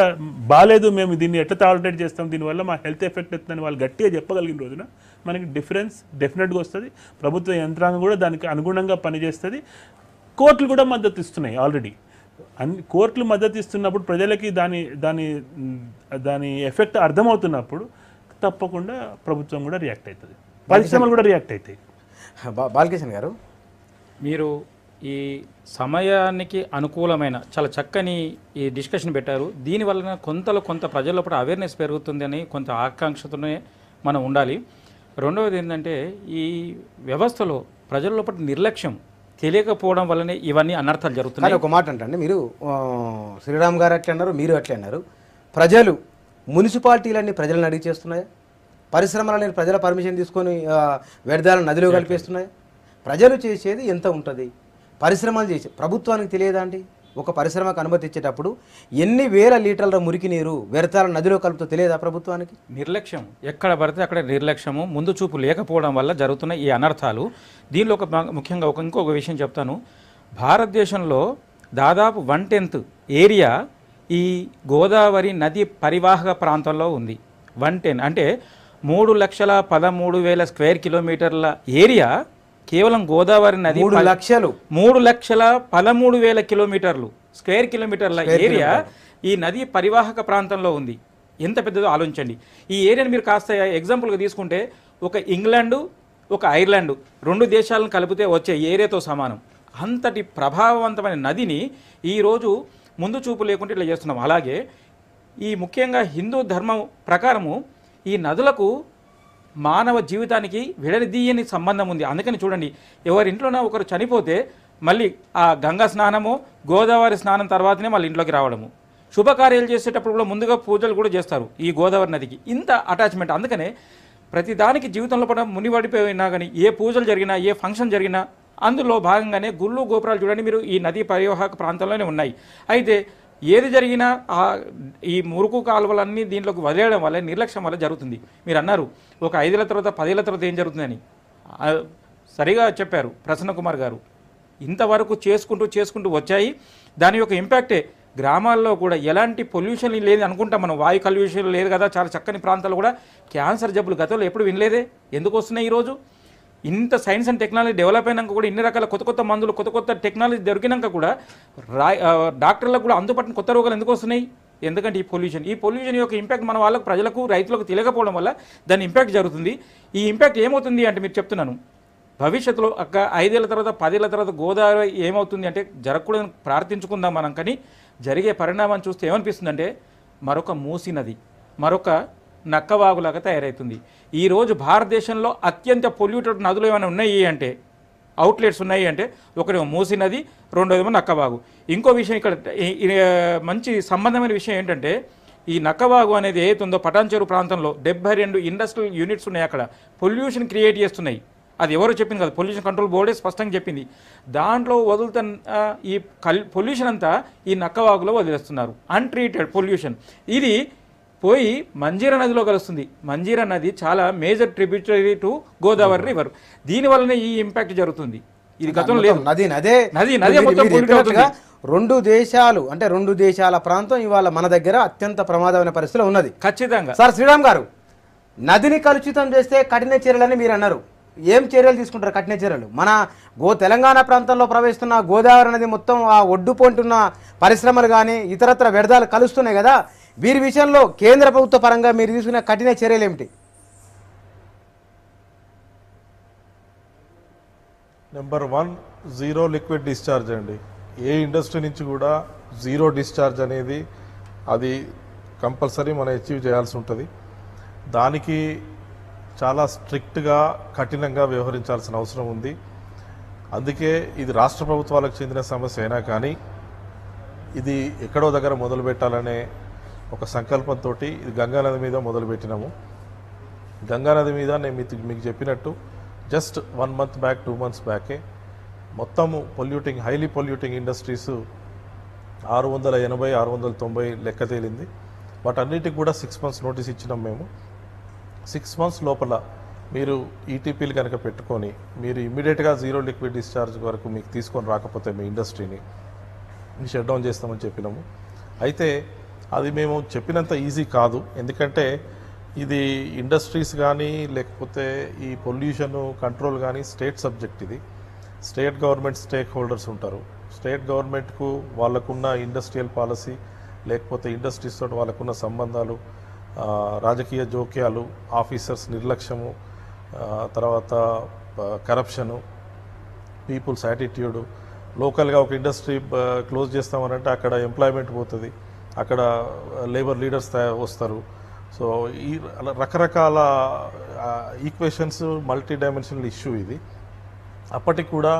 బాగాలేదు మేము దీన్ని ఎట్లా టాలరేట్ చేస్తాం, దీనివల్ల మా హెల్త్ ఎఫెక్ట్ అవుతుందని వాళ్ళు గట్టిగా చెప్పగలిగిన రోజున మనకి డిఫరెన్స్ డెఫినెట్గా వస్తుంది. ప్రభుత్వ యంత్రాంగం కూడా దానికి అనుగుణంగా పనిచేస్తుంది. కోర్టులు కూడా మద్దతు ఇస్తున్నాయి. ఆల్రెడీ కోర్టులు మద్దతు ఇస్తున్నప్పుడు ప్రజలకి దాని ఎఫెక్ట్ అర్థమవుతున్నప్పుడు తప్పకుండా ప్రభుత్వం కూడా రియాక్ట్ అవుతుంది, పరిశ్రమలు కూడా రియాక్ట్ అవుతాయి. బాలకృష్ణ గారు, మీరు ఈ సమయానికి అనుకూలమైన చాలా చక్కని ఈ డిస్కషన్ పెట్టారు. దీనివల్ల కొంత ప్రజల లోపల అవేర్నెస్ పెరుగుతుంది అని కొంత ఆకాంక్షతోనే మనం ఉండాలి. రెండవది ఏంటంటే ఈ వ్యవస్థలో ప్రజల లోపల నిర్లక్ష్యం తెలియకపోవడం వల్లనే ఇవన్నీ అనర్థాలు జరుగుతున్నాయి. ఒక మాట అంటే మీరు శ్రీరామ్ గారు అట్లా అన్నారు, మీరు అట్లా అన్నారు. ప్రజలు మున్సిపాలిటీలన్నీ ప్రజలను అడిగి చేస్తున్నాయా? పరిశ్రమలని ప్రజల పర్మిషన్ తీసుకొని వ్యర్థాలను నదిలో కలిపేస్తున్నాయా? ప్రజలు చేసేది ఎంత ఉంటుంది, పరిశ్రమలు చేసే ప్రభుత్వానికి తెలియదా అండి? ఒక పరిశ్రమకు అనుమతి ఇచ్చేటప్పుడు ఎన్ని వేల లీటర్ల మురికి నీరు వ్యర్థాలను నదిలో కలుపుతో తెలియదా ప్రభుత్వానికి? నిర్లక్ష్యం ఎక్కడ పడితే అక్కడ నిర్లక్ష్యము, ముందు చూపు లేకపోవడం వల్ల జరుగుతున్న ఈ అనర్థాలు. దీనిలో ముఖ్యంగా ఇంకొక విషయం చెప్తాను. భారతదేశంలో దాదాపు 1/10 ఏరియా ఈ గోదావరి నది పరివాహక ప్రాంతంలో ఉంది. 1/10 అంటే 3,13,000 స్క్వేర్ కిలోమీటర్ల ఏరియా కేవలం గోదావరి నది 3,13,000 కిలోమీటర్లు స్క్వేర్ కిలోమీటర్ల ఏరియా ఈ నది పరివాహక ప్రాంతంలో ఉంది. ఎంత పెద్దదో ఆలోచించండి. ఈ ఏరియాని మీరు కాస్త ఎగ్జాంపుల్గా తీసుకుంటే ఒక ఇంగ్లాండు, ఒక ఐర్లాండు 2 దేశాలను కలిపితే వచ్చే ఏరియాతో సమానం. అంతటి ప్రభావవంతమైన నదిని ఈరోజు ముందు చూపు లేకుండా ఇట్లా చేస్తున్నాం. అలాగే ఈ ముఖ్యంగా హిందూ ధర్మం ప్రకారము ఈ నదులకు మానవ జీవితానికి విడదీయని సంబంధం ఉంది. అందుకని చూడండి, ఎవరింట్లోనే ఒకరు చనిపోతే మళ్ళీ ఆ గంగా స్నానము, గోదావరి స్నానం తర్వాతనే మళ్ళీ ఇంట్లోకి రావడము. శుభకార్యాలు చేసేటప్పుడు కూడా ముందుగా పూజలు కూడా చేస్తారు ఈ గోదావరి నదికి. ఇంత అటాచ్మెంట్. అందుకనే ప్రతి దానికి జీవితంలో పడ మునిపడిపోయినా కానీ ఏ పూజలు జరిగినా ఏ ఫంక్షన్ జరిగినా అందులో భాగంగానే గుళ్ళు గోపురాలు చూడండి మీరు ఈ నదీ పరివాహక ప్రాంతంలోనే ఉన్నాయి. అయితే ఏది జరిగినా ఈ మురుకు కాలువలన్నీ దీంట్లోకి వదిలేయడం వల్ల నిర్లక్ష్యం వల్ల జరుగుతుంది. మీరు అన్నారు ఒక 5 ఏళ్ల తర్వాత 10 ఏళ్ల తర్వాత ఏం జరుగుతుందని. సరిగా చెప్పారు ప్రసన్న కుమార్ గారు. ఇంతవరకు చేసుకుంటూ వచ్చాయి. దాని యొక్క ఇంపాక్టే గ్రామాల్లో కూడా ఎలాంటి పొల్యూషన్ లేదు అనుకుంటాం మనం. వాయు కాలుష్యం లేదు కదా, చాలా చక్కని ప్రాంతాలు కూడా క్యాన్సర్ జబ్బులు గతంలో ఎప్పుడు వినలేదే. ఎందుకు వస్తున్నాయి ఈరోజు? ఇంత సైన్స్ అండ్ టెక్నాలజీ డెవలప్ అయినాక కూడా ఇన్ని రకాల కొత్త మందులు, కొత్త టెక్నాలజీ దొరికినాక కూడా డాక్టర్లకు కూడా అందుబాటులో కొత్త రోగాలు ఎందుకు వస్తున్నాయి? ఎందుకంటే ఈ పొల్యూషన్ యొక్క ఇంపాక్ట్ మన వాళ్ళకు, ప్రజలకు, రైతులకు తెలియకపోవడం వల్ల దాని ఇంపాక్ట్ జరుగుతుంది. ఈ ఇంపాక్ట్ ఏమవుతుంది అంటే మీరు చెప్తున్నాను, భవిష్యత్తులో 5 ఏళ్ల తర్వాత 10 ఏళ్ల తర్వాత గోదావరి ఏమవుతుంది అంటే జరగకూడదని ప్రార్థించుకుందాం మనం. కానీ జరిగే పరిణామాన్ని చూస్తే ఏమనిపిస్తుందంటే మరొక మూసీ నది, మరొక నక్కవాగులాగా తయారవుతుంది. ఈరోజు భారతదేశంలో అత్యంత పొల్యూటెడ్ నదులు ఏమైనా ఉన్నాయి అంటే, అవుట్లెట్స్ ఉన్నాయి అంటే, ఒకటేమో మూసీ నది, రెండోదేమో నక్కవాగు. ఇంకో విషయం ఇక్కడ మంచి సంబంధమైన విషయం ఏంటంటే, ఈ నక్కవాగు అనేది ఏదైతుందో పటాన్చెరు ప్రాంతంలో 72 ఇండస్ట్రియల్ యూనిట్స్ ఉన్నాయి. అక్కడ పొల్యూషన్ క్రియేట్ చేస్తున్నాయి. అది ఎవరు చెప్పింది కదా, పొల్యూషన్ కంట్రోల్ బోర్డే స్పష్టంగా చెప్పింది. దాంట్లో వదులుతున్న ఈ పొల్యూషన్ అంతా ఈ నక్కవాగులో వదిలేస్తున్నారు. Untreated pollution. ఇది పోయి మంజీరా నదిలో కలుస్తుంది. మంజీరా నది చాలా major tributary to Godavari river. దీనివల్లనే ఈ ఇంపాక్ట్ జరుగుతుంది. ఇది గతంలో లేదు. నది మొత్తం పొల్యూట్ అవుతుంది. 2 దేశాలు అంటే 2 దేశాల ప్రాంతం ఇవాళ మన దగ్గర అత్యంత ప్రమాదమైన పరిస్థితిలో ఉన్నది. ఖచ్చితంగా. సార్ శ్రీరామ్ గారు, నదిని కలుషితం చేస్తే కఠిన చర్యలని మీరు అన్నారు. ఏం చర్యలు తీసుకుంటారు? కఠిన చర్యలు మన తెలంగాణ ప్రాంతంలో ప్రవేశిస్తున్న గోదావరి నది మొత్తం ఆ ఒడ్డుపోంటున్న పరిశ్రమలు కానీ ఇతరత్ర వ్యర్థాలు కలుస్తున్నాయి కదా, వీరి విషయంలో కేంద్ర ప్రభుత్వ పరంగా మీరు తీసుకున్న కఠిన చర్యలు ఏమిటి? నెంబర్ 1 జీరో లిక్విడ్ డిశ్చార్జ్ అండి. ఏ ఇండస్ట్రీ నుంచి కూడా జీరో డిశ్చార్జ్ అనేది అది కంపల్సరీ మనం అచీవ్ చేయాల్సి ఉంటుంది. దానికి చాలా స్ట్రిక్ట్గా కఠినంగా వ్యవహరించాల్సిన అవసరం ఉంది. అందుకే ఇది రాష్ట్ర ప్రభుత్వాలకు చెందిన సమస్య అయినా కానీ ఇది ఎక్కడో దగ్గర మొదలు పెట్టాలనే ఒక సంకల్పంతో ఇది గంగానది మీద మొదలుపెట్టినాము. గంగానది మీద నేను మీకు చెప్పినట్టు జస్ట్ 1 month బ్యాక్ 2 months బ్యాకే మొత్తము హైలీ పొల్యూటింగ్ ఇండస్ట్రీస్ 680, 690 లెక్క తేలింది. వాటన్నిటికి కూడా 6 months నోటీస్ ఇచ్చినాం మేము. 6 months లోపల మీరు ఈటీపీలు కనుక పెట్టుకొని మీరు ఇమ్మీడియట్గా జీరో లిక్విడ్ డిశ్చార్జ్ వరకు మీకు తీసుకొని రాకపోతే మీ ఇండస్ట్రీని షట్ డౌన్ చేస్తామని చెప్పినాము. అయితే అది మేము చెప్పినంత ఈజీ కాదు. ఎందుకంటే ఇది ఇండస్ట్రీస్ కానీ లేకపోతే ఈ పొల్యూషన్ కంట్రోల్ కానీ స్టేట్ సబ్జెక్ట్. ఇది స్టేట్ గవర్నమెంట్ స్టేక్ హోల్డర్స్ ఉంటారు. స్టేట్ గవర్నమెంట్కు వాళ్ళకున్న ఇండస్ట్రియల్ పాలసీ లేకపోతే ఇండస్ట్రీస్ తోటి వాళ్ళకున్న సంబంధాలు రాజకీయ జోక్యాలు, ఆఫీసర్స్ నిర్లక్ష్యము, తర్వాత కరప్షను, పీపుల్స్ యాటిట్యూడు, లోకల్గా ఒక ఇండస్ట్రీ క్లోజ్ చేస్తామనంటే అక్కడ ఎంప్లాయ్మెంట్ పోతుంది, అక్కడ లేబర్ లీడర్స్ వస్తారు. సో ఈ రకరకాల ఈక్వేషన్స్, మల్టీ డైమెన్షనల్ ఇష్యూ ఇది. అప్పటికి కూడా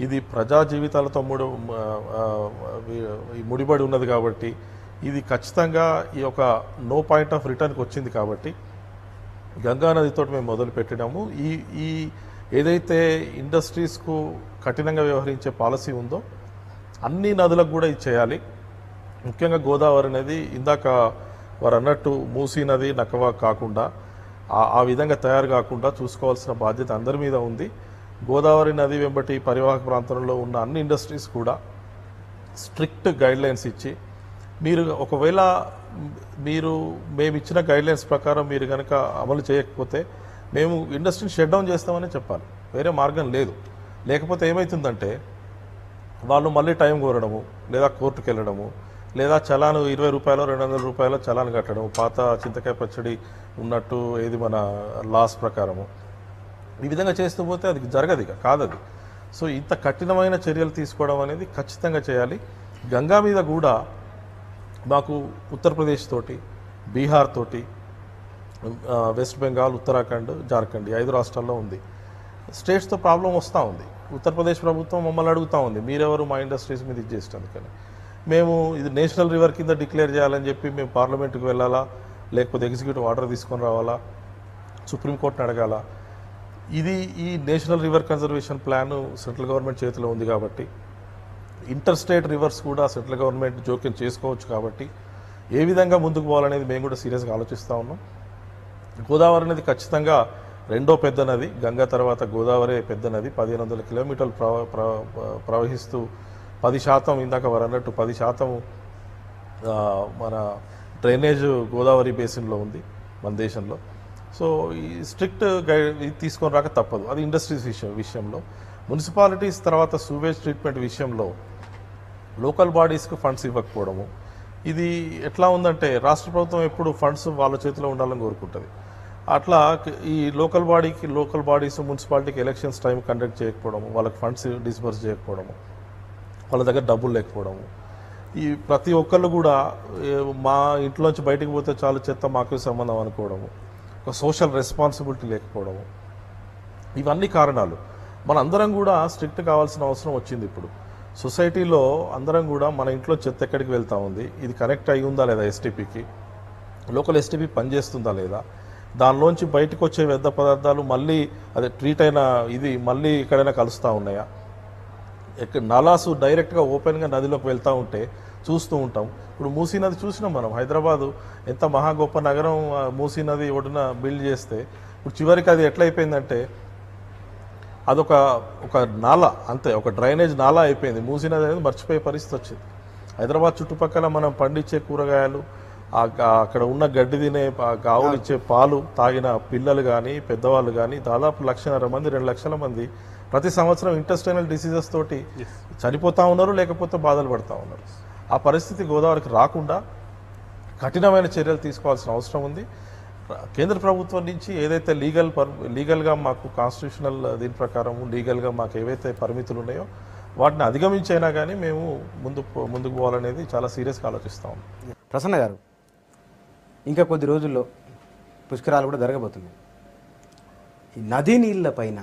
ఇది ప్రజా జీవితాలతో ముడిపడి ఉన్నది కాబట్టి ఇది ఖచ్చితంగా ఈ యొక్క నో పాయింట్ ఆఫ్ రిటర్న్కి వచ్చింది కాబట్టి గంగా నదితో మేము మొదలు పెట్టినాము. ఈ ఏదైతే ఇండస్ట్రీస్కు కఠినంగా వ్యవహరించే పాలసీ ఉందో అన్ని నదులకు కూడా ఇది చేయాలి. ముఖ్యంగా గోదావరి నది ఇందాక వారు అన్నట్టు మూసీ నది, నకవా కాకుండా ఆ విధంగా తయారు కాకుండా చూసుకోవాల్సిన బాధ్యత అందరి మీద ఉంది. గోదావరి నది వెంబటి పరివాహక ప్రాంతంలో ఉన్న అన్ని ఇండస్ట్రీస్ కూడా స్ట్రిక్ట్ గైడ్లైన్స్ ఇచ్చి, మీరు ఒకవేళ మేము ఇచ్చిన గైడ్లైన్స్ ప్రకారం మీరు కనుక అమలు చేయకపోతే మేము ఇండస్ట్రీని షట్ డౌన్ చేస్తామని చెప్పాలి. వేరే మార్గం లేదు. లేకపోతే ఏమవుతుందంటే వాళ్ళు మళ్ళీ టైం కోరడము, లేదా కోర్టుకు వెళ్ళడము, లేదా చలాను 20 రూపాయలు 200 రూపాయలు చలాను కట్టడం, పాత చింతకాయ పచ్చడి ఉన్నట్టు ఏది మన లాస్ ప్రకారము. ఈ విధంగా చేస్తూ పోతే అది జరగదు, ఇక కాదది. సో ఇంత కఠినమైన చర్యలు తీసుకోవడం అనేది ఖచ్చితంగా చేయాలి. గంగా మీద కూడా మాకు ఉత్తరప్రదేశ్ తోటి, బీహార్ తోటి, వెస్ట్ బెంగాల్, ఉత్తరాఖండ్, జార్ఖండ్ 5 రాష్ట్రాల్లో ఉంది. స్టేట్స్తో ప్రాబ్లం వస్తూ ఉంది. ఉత్తరప్రదేశ్ ప్రభుత్వం మమ్మల్ని అడుగుతూ ఉంది, మీరెవరు మా ఇండస్ట్రీస్ మీద ఇది చేసేందుకని. మేము ఇది నేషనల్ రివర్ కింద డిక్లేర్ చేయాలని చెప్పి మేము పార్లమెంట్కి వెళ్ళాలా, లేకపోతే ఎగ్జిక్యూటివ్ ఆర్డర్ తీసుకొని రావాలా, సుప్రీంకోర్టుని అడగాల. ఇది ఈ national river conservation plan central government చేతిలో ఉంది కాబట్టి, ఇంటర్ స్టేట్ రివర్స్ కూడా సెంట్రల్ గవర్నమెంట్ జోక్యం చేసుకోవచ్చు కాబట్టి ఏ విధంగా ముందుకు పోవాలనేది మేము కూడా సీరియస్గా ఆలోచిస్తూ ఉన్నాం. గోదావరి నది ఖచ్చితంగా రెండో పెద్ద నది. గంగా తర్వాత గోదావరి పెద్ద నది. 1500 కిలోమీటర్లు ప్రవహిస్తూ 10% ఇందాక వారు అన్నట్టు 10% మన డ్రైనేజ్ గోదావరి బేసిన్లో ఉంది మన దేశంలో. సో ఈ స్ట్రిక్ట్ ఇది తీసుకొని రాక తప్పదు. అది ఇండస్ట్రీస్ విషయంలో. మున్సిపాలిటీస్ తర్వాత సూవేజ్ ట్రీట్మెంట్ విషయంలో లోకల్ బాడీస్కి ఫండ్స్ ఇవ్వకపోవడము, ఇది ఎట్లా ఉందంటే రాష్ట్ర ప్రభుత్వం ఎప్పుడు ఫండ్స్ వాళ్ళ చేతిలో ఉండాలని కోరుకుంటుంది. అట్లా ఈ లోకల్ బాడీస్ మున్సిపాలిటీకి ఎలక్షన్స్ టైం కండక్ట్ చేయకపోవడము, వాళ్ళకి ఫండ్స్ డిస్బర్స్ చేయకపోవడము, వాళ్ళ దగ్గర డబ్బులు లేకపోవడము, ఈ ప్రతి ఒక్కళ్ళు కూడా మా ఇంట్లోంచి బయటకు పోతే చాలు చెత్త మాకు సంబంధం అనుకోవడము, ఒక సోషల్ రెస్పాన్సిబిలిటీ లేకపోవడము, ఇవన్నీ కారణాలు. మనందరం కూడా స్ట్రిక్ట్ కావాల్సిన అవసరం వచ్చింది. ఇప్పుడు సొసైటీలో అందరం కూడా మన ఇంట్లో చెత్త ఎక్కడికి వెళ్తూ ఉంది, ఇది కనెక్ట్ అయి ఉందా లేదా ఎస్టీపీకి, లోకల్ ఎస్టీపీ పనిచేస్తుందా లేదా, దానిలోంచి బయటకు వచ్చే వ్యర్థ పదార్థాలు మళ్ళీ అదే ట్రీట్ అయిన ఇది మళ్ళీ ఎక్కడైనా కలుస్తూ ఉన్నాయా, నలాసు డైరెక్ట్గా ఓపెన్గా నదిలోకి వెళ్తూ ఉంటే చూస్తూ ఉంటాం. ఇప్పుడు మూసీ నది చూసినాం మనం. హైదరాబాదు ఎంత మహా గొప్ప నగరం, మూసీ నది ఒడ్డున బిల్డ్ చేస్తే ఇప్పుడు చివరికి అది ఎట్లయిపోయిందంటే అదొక నాలా, అంతే, ఒక డ్రైనేజ్ నాలా అయిపోయింది. మూసీ నది అనేది మర్చిపోయే పరిస్థితి వచ్చింది. హైదరాబాద్ చుట్టుపక్కల మనం పండించే కూరగాయలు, అక్కడ ఉన్న గడ్డి తినే ఆవులు ఇచ్చే పాలు తాగిన పిల్లలు కానీ పెద్దవాళ్ళు కానీ దాదాపు 1.5 మంది 2 లక్షల మంది ప్రతి సంవత్సరం ఇంటెస్టైనల్ డిసీజెస్ తోటి చనిపోతూ ఉన్నారు, లేకపోతే బాధలు పడుతూ ఉన్నారు. ఆ పరిస్థితి గోదావరికి రాకుండా కఠినమైన చర్యలు తీసుకోవాల్సిన అవసరం ఉంది. కేంద్ర ప్రభుత్వం నుంచి ఏదైతే లీగల్గా మాకు కాన్స్టిట్యూషనల్ దీని ప్రకారం లీగల్గా మాకు ఏవైతే పరిమితులు ఉన్నాయో వాటిని అధిగమించైనా కానీ మేము ముందుకు పోవాలనేది చాలా సీరియస్గా ఆలోచిస్తాం. ప్రసన్న గారు, ఇంకా కొద్ది రోజుల్లో పుష్కరాలు కూడా జరగబోతున్నాయి. ఈ నదీ నీళ్ళ పైన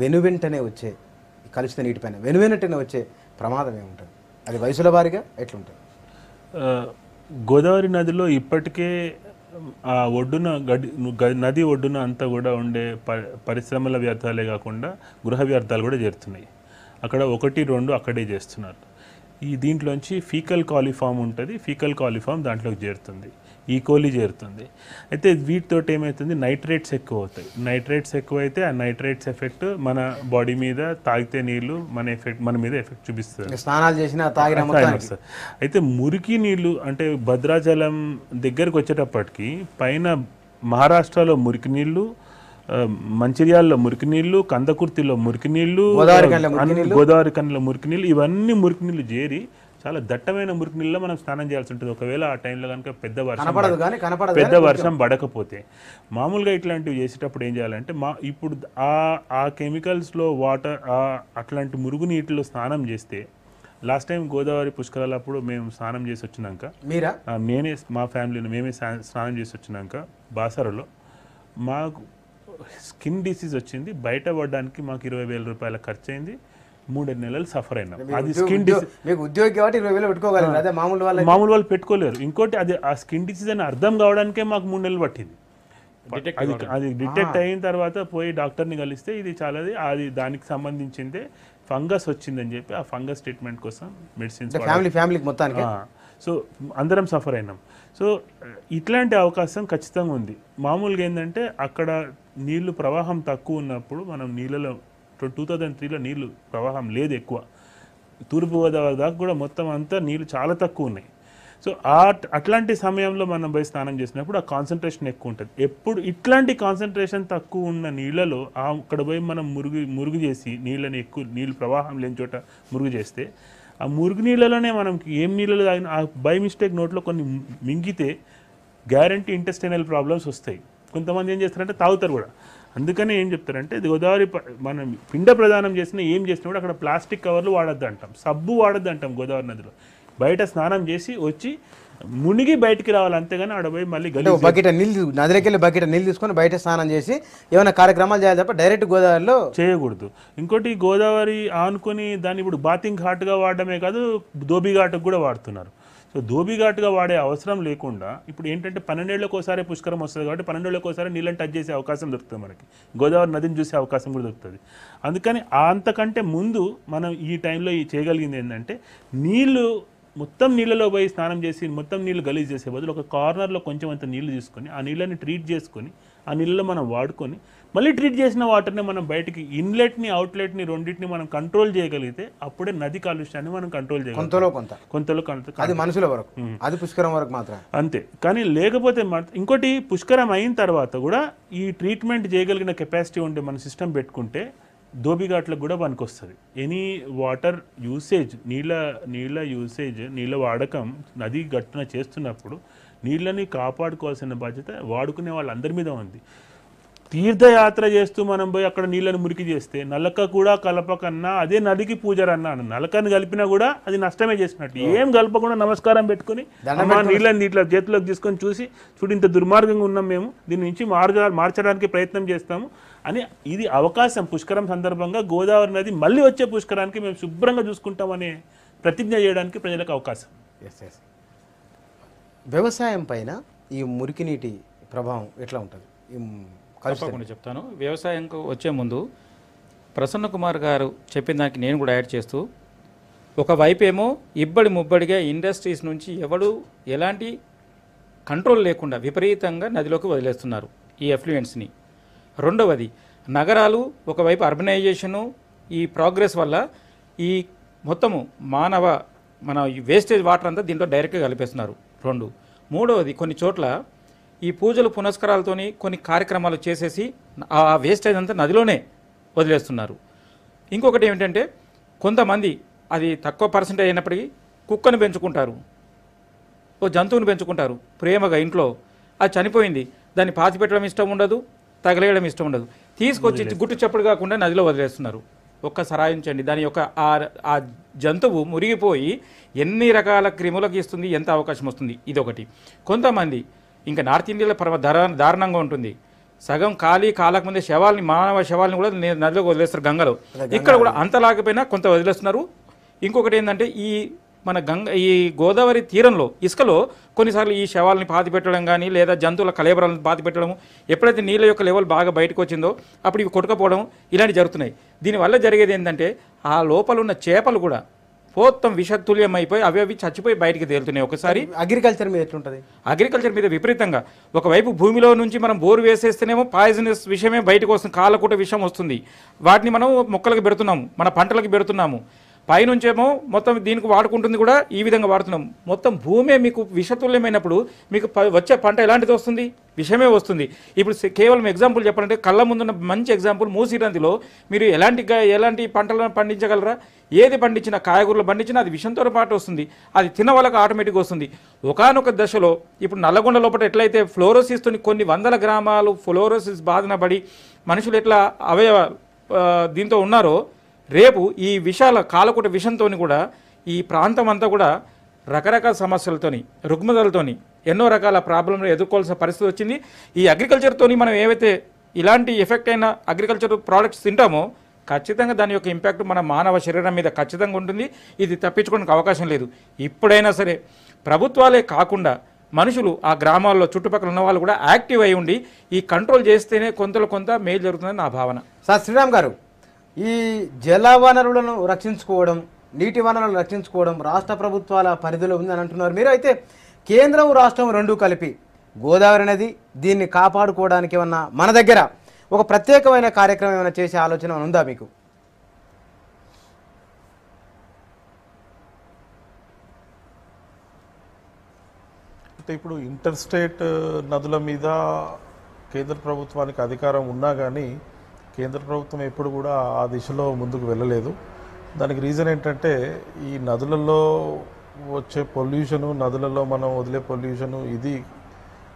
వెనువెంటనే వచ్చే కలుషిత నీటిపైన వెనువెంటనే వచ్చే ప్రమాదం ఏముంటుంది? అది వయసుల వారీగా ఎట్లుంటుంది? గోదావరి నదిలో ఇప్పటికే ఆ ఒడ్డున నది ఒడ్డున అంతా కూడా ఉండే పరిశ్రమల వ్యర్థాలే కాకుండా గృహ వ్యర్థాలు కూడా చేరుతున్నాయి. అక్కడ 1-2 అక్కడే చేస్తున్నారు. దీంట్లోంచి ఫీకల్ కాలిఫామ్ ఉంటుంది. ఫీకల్ కాలిఫామ్ దాంట్లోకి చేరుతుంది, ఈకోలీ చేరుతుంది. అయితే వీటితో ఏమవుతుంది, నైట్రేట్స్ ఎక్కువ అవుతాయి. నైట్రేట్స్ ఎక్కువైతే ఆ నైట్రేట్స్ ఎఫెక్ట్ మన బాడీ మీద, తాగితే నీళ్లు మన మీద ఎఫెక్ట్ చూపిస్తుంది. స్నానాలు చేసినా తాగిన. అయితే మురికి నీళ్లు అంటే భద్రాచలం దగ్గరకు వచ్చేటప్పటికి పైన మహారాష్ట్రలో మురికి నీళ్లు, మంచిర్యాలలో మురికి నీళ్లు, కందకుర్తిలో మురికి నీళ్లు, గోదావరి కనిలో మురికి నీళ్లు, ఇవన్నీ మురికి నీళ్లు చేరి చాలా దట్టమైన మురికి నీళ్ళలో మనం స్నానం చేయాల్సి ఉంటుంది. ఒకవేళ ఆ టైంలో కనుక కనపడదు పెద్ద వర్షం పడకపోతే. మామూలుగా ఇట్లాంటివి చేసేటప్పుడు ఏం చేయాలంటే ఇప్పుడు ఆ కెమికల్స్లో వాటర్ అట్లాంటి మురుగు నీటిలో స్నానం చేస్తే, లాస్ట్ టైం గోదావరి పుష్కరాలప్పుడు మేము స్నానం చేసి వచ్చినాక, నేనే మా ఫ్యామిలీని మేమే స్నానం చేసి వచ్చినాక బాసరలో మాకు స్కిన్ డిసీజ్ వచ్చింది. బయట పడడానికి మాకు 20,000 రూపాయల ఖర్చు అయింది. 3 నెలలు సఫర్ అయినాం. అది స్కిన్ డిసీజ్. మామూలు వాళ్ళు పెట్టుకోలేరు. ఇంకోటి అది ఆ స్కిన్ డిసీజ్ అని అర్థం కావడానికే మాకు 3 నెలలు పట్టింది. అది డిటెక్ట్ అయిన తర్వాత పోయి డాక్టర్ని కలిస్తే ఇది చాలా అది దానికి సంబంధించిందే ఫంగస్ వచ్చిందని చెప్పి ఆ ఫంగస్ ట్రీట్మెంట్ కోసం మెడిసిన్స్ ఫ్యామిలీకి మొత్తానికి. సో అందరం సఫర్ అయినాం. సో ఇట్లాంటి అవకాశం ఖచ్చితంగా ఉంది. మామూలుగా ఏంటంటే అక్కడ నీళ్లు ప్రవాహం తక్కువ ఉన్నప్పుడు మనం నీళ్ళలో 2003లో నీళ్లు ప్రవాహం లేదు ఎక్కువ. తూర్పుగోదావరి దాకా కూడా మొత్తం అంతా నీళ్లు చాలా తక్కువ ఉన్నాయి. సో అట్లాంటి సమయంలో మనం పోయి స్నానం చేసినప్పుడు ఆ కాన్సన్ట్రేషన్ ఎక్కువ ఉంటుంది. ఎప్పుడు ఇట్లాంటి కాన్సన్ట్రేషన్ తక్కువ ఉన్న నీళ్ళలో అక్కడ పోయి మనం మురుగు చేసి నీళ్ళు ప్రవాహం లేని చోట మురుగు చేస్తే ఆ మురుగు నీళ్ళలోనే మనం ఏం నీళ్ళలో తాగిన బై మిస్టేక్ నోట్లో కొన్ని మింగితే గ్యారంటీ ఇంటెస్టైనల్ ప్రాబ్లమ్స్ వస్తాయి. కొంతమంది ఏం చేస్తారంటే తాగుతారు కూడా. అందుకనే ఏం చెప్తారంటే గోదావరి మనం పిండ ప్రదానం చేసినా ఏం చేసినా కూడా అక్కడ ప్లాస్టిక్ కవర్లు వాడద్దు అంటాం, సబ్బు వాడద్దు అంటాం. గోదావరి నదిలో బయట స్నానం చేసి వచ్చి మునిగి బయటికి రావాలి, అంతేగాని ఆడ పోయి మళ్ళీ బకెట్ నీళ్ళు నదిలోకి వెళ్ళి బకెట్ నీళ్ళు తీసుకొని బయట స్నానం చేసి ఏమైనా కార్యక్రమాలు చేయాలి తప్ప డైరెక్ట్ గోదావరిలో చేయకూడదు. ఇంకోటి గోదావరి ఆనుకొని దాన్ని ఇప్పుడు బాతింగ్ ఘాట్గా వాడడమే కాదు, ధోబీ ఘాట్కి కూడా వాడుతున్నారు. సో ధోబీ ఘాట్గా వాడే అవసరం లేకుండా ఇప్పుడు ఏంటంటే 12 ఏళ్ళకి ఒకసారి పుష్కరం వస్తుంది కాబట్టి 12 ఏళ్ళకి ఒకసారి నీళ్ళని టచ్ చేసే అవకాశం దొరుకుతుంది మనకి. గోదావరి నదిని చూసే అవకాశం కూడా దొరుకుతుంది. అందుకని అంతకంటే ముందు మనం ఈ టైంలో చేయగలిగింది ఏంటంటే మొత్తం నీళ్ళలో పోయి స్నానం చేసి మొత్తం నీళ్ళు గలీజ్ చేసే బదులు ఒక కార్నర్లో కొంచెం అంత నీళ్ళు తీసుకొని ఆ నీళ్ళని ట్రీట్ చేసుకొని ఆ నీళ్ళలో మనం వాడుకొని మళ్ళీ ట్రీట్ చేసిన వాటర్ని మనం బయటికి ఇన్లెట్ని అవుట్లెట్ని రెండింటిని మనం కంట్రోల్ చేయగలిగితే అప్పుడే నది కాలుష్యాన్ని మనం కంట్రోల్ చేయగలుగుతాం. కొంతలో అది మనుషుల వరకు, అది పుష్కరం వరకు మాత్రం అంతే. కానీ లేకపోతే ఇంకోటి పుష్కరం అయిన తర్వాత కూడా ఈ ట్రీట్మెంట్ చేయగలిగిన కెపాసిటీ ఉండే మన సిస్టమ్ పెట్టుకుంటే ధోబీఘాట్లకు కూడా పనికొస్తుంది. ఎనీ వాటర్ యూసేజ్ నీళ్ళ యూసేజ్ నీళ్ళ వాడకం నది గట్టున చేస్తున్నప్పుడు నీళ్ళని కాపాడుకోవాల్సిన బాధ్యత వాడుకునే వాళ్ళందరి మీద ఉంది. తీర్థయాత్ర చేస్తూ మనం పోయి అక్కడ నీళ్ళని మురికి చేస్తే నలక కూడా కలపకన్నా అదే నదికి పూజరన్నా, నలకని కలిపినా కూడా అది నష్టమే చేసినట్టు. ఏం కలపకుండా నమస్కారం పెట్టుకుని నీళ్ళని ఇట్లా చేతిలోకి తీసుకొని చూడు ఇంత దుర్మార్గంగా ఉన్నాం మేము, దీని నుంచి మార్చడానికి ప్రయత్నం చేస్తాము అని ఇది అవకాశం. పుష్కరం సందర్భంగా గోదావరి నది మళ్ళీ వచ్చే పుష్కరానికి మేము శుభ్రంగా చూసుకుంటామనే ప్రతిజ్ఞ చేయడానికి ప్రజలకు అవకాశం. వ్యవసాయం పైన ఈ మురికి నీటి ప్రభావం ఎట్లా ఉంటుంది? తప్పకుండా చెప్తాను. వ్యవసాయంకు వచ్చే ముందు ప్రసన్న కుమార్ గారు చెప్పిన దానికి నేను కూడా యాడ్ చేస్తూ, ఒకవైపేమో ఇబ్బడి ముబ్బడిగా ఇండస్ట్రీస్ నుంచి ఎవడు ఎలాంటి కంట్రోల్ లేకుండా విపరీతంగా నదిలోకి వదిలేస్తున్నారు ఈ ఎఫ్లూయెంట్స్ని. రెండవది నగరాలు ఒకవైపు అర్బనైజేషను ఈ ప్రోగ్రెస్ వల్ల ఈ మొత్తము మన వేస్టేజ్ వాటర్ అంతా దీంట్లో డైరెక్ట్గా కలిపేస్తున్నారు. మూడవది కొన్ని చోట్ల ఈ పూజలు పునస్కారాలతోని కొన్ని కార్యక్రమాలు చేసేసి ఆ వేస్టేజ్ అంతా నదిలోనే వదిలేస్తున్నారు. ఇంకొకటి ఏమిటంటే కొంతమంది అది తక్కువ పర్సెంటేజ్ అయినప్పటికీ కుక్కను పెంచుకుంటారు, ఓ జంతువుని పెంచుకుంటారు ప్రేమగా ఇంట్లో. అది చనిపోయింది, దాన్ని పాతి పెట్టడం ఇష్టం ఉండదు, తగలేయడం ఇష్టం ఉండదు, తీసుకొచ్చి గుట్టు చప్పుడు కాకుండా నదిలో వదిలేస్తున్నారు. ఒక్కసారి ఆలోచించండి, దాని యొక్క ఆ జంతువు మురిగిపోయి ఎన్ని రకాల క్రిములకు ఇస్తుంది, ఎంత అవకాశం వస్తుంది. ఇదొకటి. కొంతమంది ఇంకా నార్త్ ఇండియాలో దారుణంగా ఉంటుంది, సగం కాలకముందే మానవ శవాలని కూడా నదిలోకి వదిలేస్తారు గంగలో. ఇక్కడ కూడా అంతలాకపోయినా కొంత వదిలేస్తున్నారు. ఇంకొకటి ఏంటంటే ఈ గోదావరి తీరంలో ఇసుకలో కొన్నిసార్లు ఈ శవాలని పాతి పెట్టడం కానీ లేదా జంతువుల కళేబరాలను పాతి పెట్టడం, ఎప్పుడైతే నీళ్ళ యొక్క లెవెల్ బాగా బయటకు వచ్చిందో అప్పుడు ఇవి కొట్టుకపోవడం ఇలాంటివి జరుగుతున్నాయి. దీనివల్ల జరిగేది ఏంటంటే ఆ లోపల ఉన్న చేపలు కూడా మొత్తం విషతుల్యం అయిపోయి అవి చచ్చిపోయి బయటికి తేలుతున్నాయి. ఒకసారి అగ్రికల్చర్ మీద ఎట్లుంటుంది? అగ్రికల్చర్ మీద విపరీతంగా ఒకవైపు భూమిలో నుంచి మనం బోరు వేసేస్తేనేమో పాయిజనస్ విషయమే బయటకు వస్తుంది, కాలకూట విషయం వస్తుంది. వాటిని మనం మొక్కలకు పెడుతున్నాము, మన పంటలకు పెడుతున్నాము. పైనుంచేమో మొత్తం దీనికి వాడుకుంటుంది కూడా ఈ విధంగా వాడుతున్నాం. మొత్తం భూమే మీకు విషతుల్యమైనప్పుడు మీకు వచ్చే పంట ఎలాంటిది వస్తుంది? విషమే వస్తుంది. ఇప్పుడు కేవలం ఎగ్జాంపుల్ చెప్పాలంటే కళ్ళ ముందున్న మంచి ఎగ్జాంపుల్ మూసీ నదిలో మీరు ఎలాంటి పంటలను పండించగలరా? ఏది పండించినా, కాయగూరలు పండించినా అది విషంతో పాటు వస్తుంది. అది తిన్న వాళ్ళకి ఆటోమేటిక్గా వస్తుంది. ఒకానొక దశలో ఇప్పుడు నల్లగొండ లోపల ఎట్లయితే ఫ్లోరోసిస్తో కొన్ని వందల గ్రామాలు ఫ్లోరోసిస్ బాధన పడి మనుషులు ఎట్లా దీంతో ఉన్నారో, రేపు ఈ విషాల కాలకూట విషంతో కూడా ఈ ప్రాంతం అంతా కూడా రకరకాల సమస్యలతోని, రుగ్మతలతోని ఎన్నో రకాల ప్రాబ్లంలు ఎదుర్కోవాల్సిన పరిస్థితి వచ్చింది. ఈ అగ్రికల్చర్తోని మనం ఏవైతే ఇలాంటి ఎఫెక్ట్ అయిన అగ్రికల్చర్ ప్రోడక్ట్స్ తింటామో ఖచ్చితంగా దాని యొక్క ఇంపాక్ట్ మన మానవ శరీరం మీద ఖచ్చితంగా ఉంటుంది. ఇది తప్పించుకోవడానికి అవకాశం లేదు. ఇప్పుడైనా సరే ప్రభుత్వాలే కాకుండా మనుషులు ఆ గ్రామాల్లో చుట్టుపక్కల ఉన్న వాళ్ళు కూడా యాక్టివ్ అయి ఉండి ఈ కంట్రోల్ చేస్తేనే కొంతలో కొంత మేలు జరుగుతుందని నా భావన. సార్ శ్రీరామ్ గారు, ఈ జల వనరులను రక్షించుకోవడం, నీటి వనరులను రక్షించుకోవడం రాష్ట్ర ప్రభుత్వాల పరిధిలో ఉందని అంటున్నారు మీరు. అయితే కేంద్రం రాష్ట్రం రెండూ కలిపి గోదావరి నది దీన్ని కాపాడుకోవడానికి ఏమన్నా మన దగ్గర ఒక ప్రత్యేకమైన కార్యక్రమం ఏమైనా చేసే ఆలోచన ఉందా మీకు? అంటే ఇప్పుడు ఇంటర్ స్టేట్ నదుల మీద కేంద్ర ప్రభుత్వానికి అధికారం ఉన్నా కానీ కేంద్ర ప్రభుత్వం ఎప్పుడు కూడా ఆ దిశలో ముందుకు వెళ్ళలేదు. దానికి రీజన్ ఏంటంటే ఈ నదులలో వచ్చే పొల్యూషను, నదులలో మనం వదిలే పొల్యూషను ఇది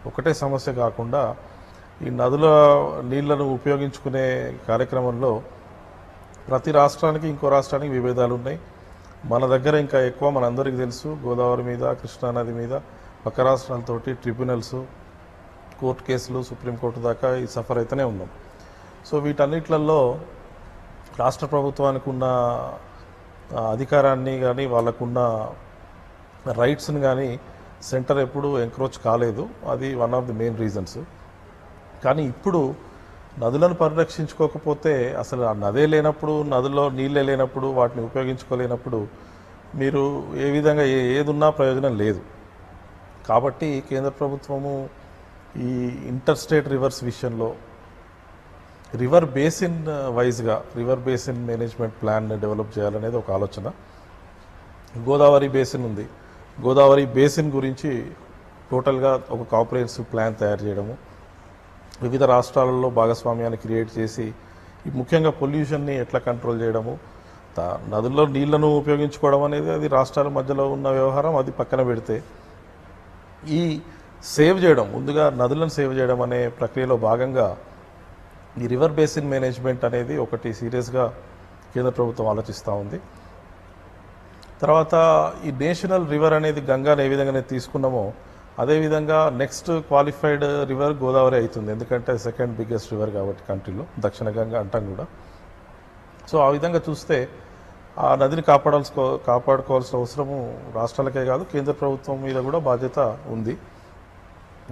ఒకటే సమస్య కాకుండా ఈ నదుల నీళ్లను ఉపయోగించుకునే కార్యక్రమంలో ప్రతి రాష్ట్రానికి ఇంకో రాష్ట్రానికి విభేదాలు ఉన్నాయి. మన దగ్గర ఇంకా ఎక్కువ మనందరికీ తెలుసు, గోదావరి మీద, కృష్ణానది మీద పక్క రాష్ట్రాలతోటి ట్రిబ్యునల్స్, కోర్టు కేసులు, సుప్రీంకోర్టు దాకా ఈ సఫర్ అయితేనే ఉన్నాం. సో వీటన్నిట్లలో రాష్ట్ర ప్రభుత్వానికి ఉన్న అధికారాన్ని కానీ వాళ్ళకున్న రైట్స్ని కానీ సెంటర్ ఎప్పుడు ఎంక్రోచ్ కాలేదు. అది one of the main reasons. కానీ ఇప్పుడు నదులను పరిరక్షించుకోకపోతే అసలు ఆ నదే లేనప్పుడు, నదుల్లో నీళ్ళే లేనప్పుడు, వాటిని ఉపయోగించుకోలేనప్పుడు మీరు ఏ విధంగా ఏదున్నా ప్రయోజనం లేదు. కాబట్టి కేంద్ర ప్రభుత్వము ఈ ఇంటర్ స్టేట్ రివర్స్ విషయంలో రివర్ బేసిన్ వైజ్గా river basin management plan develop చేయాలనేది ఒక ఆలోచన. గోదావరి బేసిన్ ఉంది, గోదావరి బేసిన్ గురించి టోటల్గా ఒక కాంప్రహెన్సివ్ ప్లాన్ తయారు చేయడము, వివిధ రాష్ట్రాలలో భాగస్వామ్యాన్ని క్రియేట్ చేసి ముఖ్యంగా పొల్యూషన్ని ఎట్లా కంట్రోల్ చేయడము, నదుల్లో నీళ్లను ఉపయోగించుకోవడం అనేది అది రాష్ట్రాల మధ్యలో ఉన్న వ్యవహారం. అది పక్కన పెడితే ఈ సేవ్ చేయడం, ముందుగా నదులను సేవ్ చేయడం అనే ప్రక్రియలో భాగంగా ఈ రివర్ బేసిన్ మేనేజ్మెంట్ అనేది ఒకటి సీరియస్గా కేంద్ర ప్రభుత్వం ఆలోచిస్తూ ఉంది. తర్వాత ఈ నేషనల్ రివర్ అనేది గంగాను ఏ విధంగా తీసుకున్నామో అదేవిధంగా నెక్స్ట్ క్వాలిఫైడ్ రివర్ గోదావరి అవుతుంది. ఎందుకంటే సెకండ్ బిగ్గెస్ట్ రివర్ కాబట్టి కంట్రీలో, దక్షిణ గంగా అంటాం కూడా. సో ఆ విధంగా చూస్తే ఆ నదిని కాపాడుకోవాల్సిన అవసరము రాష్ట్రాలకే కాదు కేంద్ర ప్రభుత్వం మీద కూడా బాధ్యత ఉంది.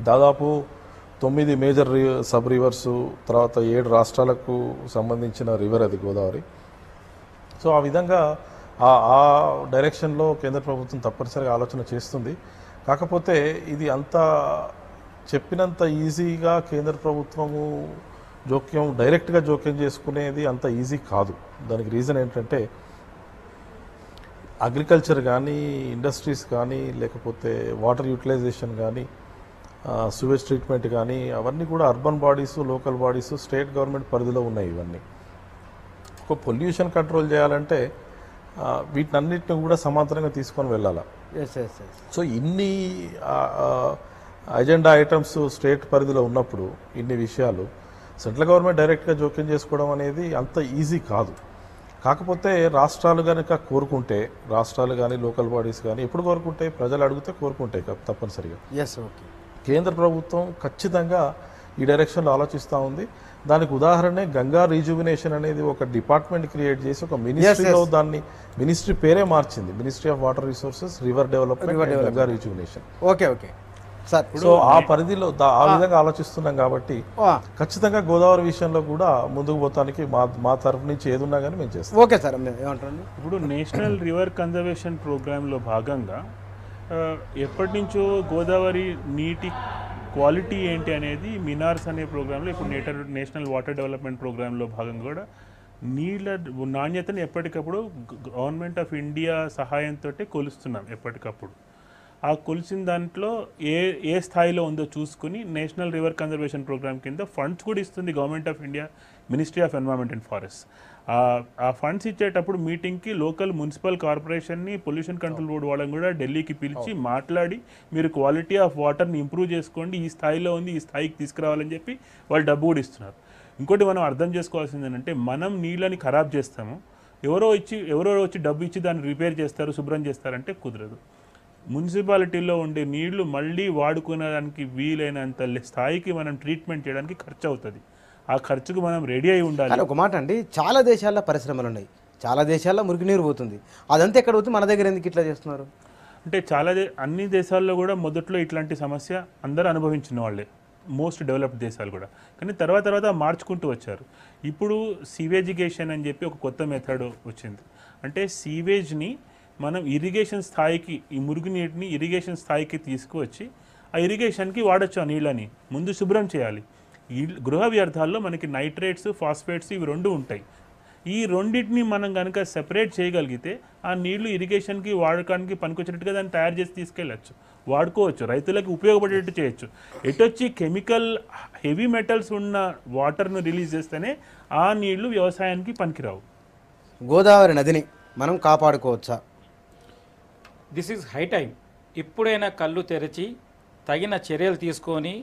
దాదాపు 9 మేజర్ సబ్ రివర్సు, తర్వాత 7 రాష్ట్రాలకు సంబంధించిన రివర్ అది గోదావరి. సో ఆ విధంగా ఆ డైరెక్షన్లో కేంద్ర ప్రభుత్వం తప్పనిసరిగా ఆలోచన చేస్తుంది. కాకపోతే ఇది అంత చెప్పినంత ఈజీగా కేంద్ర ప్రభుత్వము డైరెక్ట్గా జోక్యం చేసుకునేది అంత ఈజీ కాదు. దానికి రీజన్ ఏంటంటే అగ్రికల్చర్ కానీ, ఇండస్ట్రీస్ కానీ, లేకపోతే వాటర్ యూటిలైజేషన్ కానీ, సూవేజ్ ట్రీట్మెంట్ కానీ అవన్నీ కూడా urban bodies, local bodies, state government పరిధిలో ఉన్నాయి. ఇవన్నీ ఒక పొల్యూషన్ కంట్రోల్ చేయాలంటే వీటన్నిటిని కూడా సమాంతరంగా తీసుకొని వెళ్ళాలి. సో ఇన్ని అజెండా ఐటమ్స్ స్టేట్ పరిధిలో ఉన్నప్పుడు ఇన్ని విషయాలు సెంట్రల్ గవర్నమెంట్ డైరెక్ట్గా జోక్యం చేసుకోవడం అనేది అంత ఈజీ కాదు. కాకపోతే రాష్ట్రాలు కనుక కోరుకుంటే, రాష్ట్రాలు కానీ లోకల్ బాడీస్ కానీ ఎప్పుడు కోరుకుంటాయి, ప్రజలు అడిగితే కోరుకుంటాయి తప్పనిసరిగా. కేంద్ర ప్రభుత్వం ఖచ్చితంగా ఈ డైరెక్షన్లో ఆలోచిస్తూ ఉంది. దానికి ఉదాహరణ గంగా రీజువినేషన్ అనేది ఒక డిపార్ట్మెంట్ క్రియేట్ చేసి ఒక మినిస్ట్రీలో దాన్ని మినిస్ట్రీ పేరే మార్చింది, ministry of water resources, river development, Ganga rejuvenation. Okay sir. So ఆ పరిధిలో ఆ విధంగా ఆలోచిస్తున్నాం కాబట్టి ఖచ్చితంగా గోదావరి విషయంలో కూడా ముందుకు పోతానికి మా తరఫు నుంచి ఏదున్నా కానీ మేము చేస్తాం. ఓకే సార్, ఏమంటారు? ఇప్పుడు నేషనల్ రివర్ కన్జర్వేషన్ ప్రోగ్రాంలో భాగంగా ఎప్పటి నుంచో గోదావరి నీటి క్వాలిటీ ఏంటి అనేది మినార్స్ అనే ప్రోగ్రాంలో, ఇప్పుడు నేషనల్ వాటర్ డెవలప్మెంట్ ప్రోగ్రాంలో భాగంగా కూడా నీళ్ళ నాణ్యతను ఎప్పటికప్పుడు గవర్నమెంట్ ఆఫ్ ఇండియా సహాయంతో కొలుస్తున్నాం ఎప్పటికప్పుడు. ఆ కొలిసిన దాంట్లో ఏ స్థాయిలో ఉందో చూసుకుని నేషనల్ రివర్ కన్జర్వేషన్ ప్రోగ్రామ్ కింద ఫండ్స్ కూడా ఇస్తుంది government of India, ministry of environment and forest. ఆ ఫండ్స్ ఇచ్చేటప్పుడు మీటింగ్కి లోకల్ మున్సిపల్ కార్పొరేషన్ని, పొల్యూషన్ కంట్రోల్ బోర్డు వాళ్ళని కూడా ఢిల్లీకి పిలిచి మాట్లాడి మీరు క్వాలిటీ ఆఫ్ వాటర్ని ఇంప్రూవ్ చేసుకోండి, ఈ స్థాయిలో ఉంది, ఈ స్థాయికి తీసుకురావాలని చెప్పి వాళ్ళు డబ్బు కూడా ఇస్తున్నారు. ఇంకోటి మనం అర్థం చేసుకోవాల్సింది ఏంటంటే, మనం నీళ్ళని ఖరాబ్ చేస్తాము, ఎవరో వచ్చి డబ్బు ఇచ్చి దాన్ని రిపేర్ చేస్తారు, శుభ్రం చేస్తారంటే కుదరదు. మున్సిపాలిటీలో ఉండే నీళ్లు మళ్ళీ వాడుకోవడానికి వీలైనంత స్థాయికి మనం ట్రీట్మెంట్ చేయడానికి ఖర్చు అవుతుంది. ఆ ఖర్చుకు మనం రెడీ అయి ఉండాలి. ఒక మాట అండి, చాలా దేశాల్లో పరిశ్రమలు ఉన్నాయి, చాలా దేశాల్లో మురుగునీరు పోతుంది, అదంతా ఎక్కడ పోతుంది, మన దగ్గర ఎందుకు ఇట్లా చేస్తున్నారు అంటే అన్ని దేశాల్లో కూడా మొదట్లో ఇట్లాంటి సమస్య అందరూ అనుభవించిన వాళ్ళే, మోస్ట్ డెవలప్డ్ దేశాలు కూడా. కానీ తర్వాత మార్చుకుంటూ వచ్చారు. ఇప్పుడు సీవేజిగేషన్ అని చెప్పి ఒక కొత్త మెథడ్ వచ్చింది. అంటే సీవేజ్ని మనం ఇరిగేషన్ స్థాయికి, ఈ మురుగునీటిని ఇరిగేషన్ స్థాయికి తీసుకువచ్చి ఆ ఇరిగేషన్కి వాడచ్చు. ఆ నీళ్ళని ముందు శుభ్రం చేయాలి. ఈ గృహ వ్యర్థాల్లో మనకి నైట్రేట్స్, ఫాస్ఫేట్స్ ఇవి రెండు ఉంటాయి. ఈ రెండింటిని మనం కనుక సెపరేట్ చేయగలిగితే ఆ నీళ్లు ఇరిగేషన్కి వాడకానికి పనికొచ్చినట్టుగా దాన్ని తయారు చేసి తీసుకెళ్ళచ్చు, వాడుకోవచ్చు, రైతులకు ఉపయోగపడేట్టు చేయొచ్చు. ఎటొచ్చి కెమికల్ హెవీ మెటల్స్ ఉన్న వాటర్ను రిలీజ్ చేస్తేనే ఆ నీళ్లు వ్యవసాయానికి పనికిరావు. గోదావరి నదిని మనం కాపాడుకోవచ్చా? This is high time. ఇప్పుడైనా కళ్ళు తెరిచి తగిన చర్యలు తీసుకొని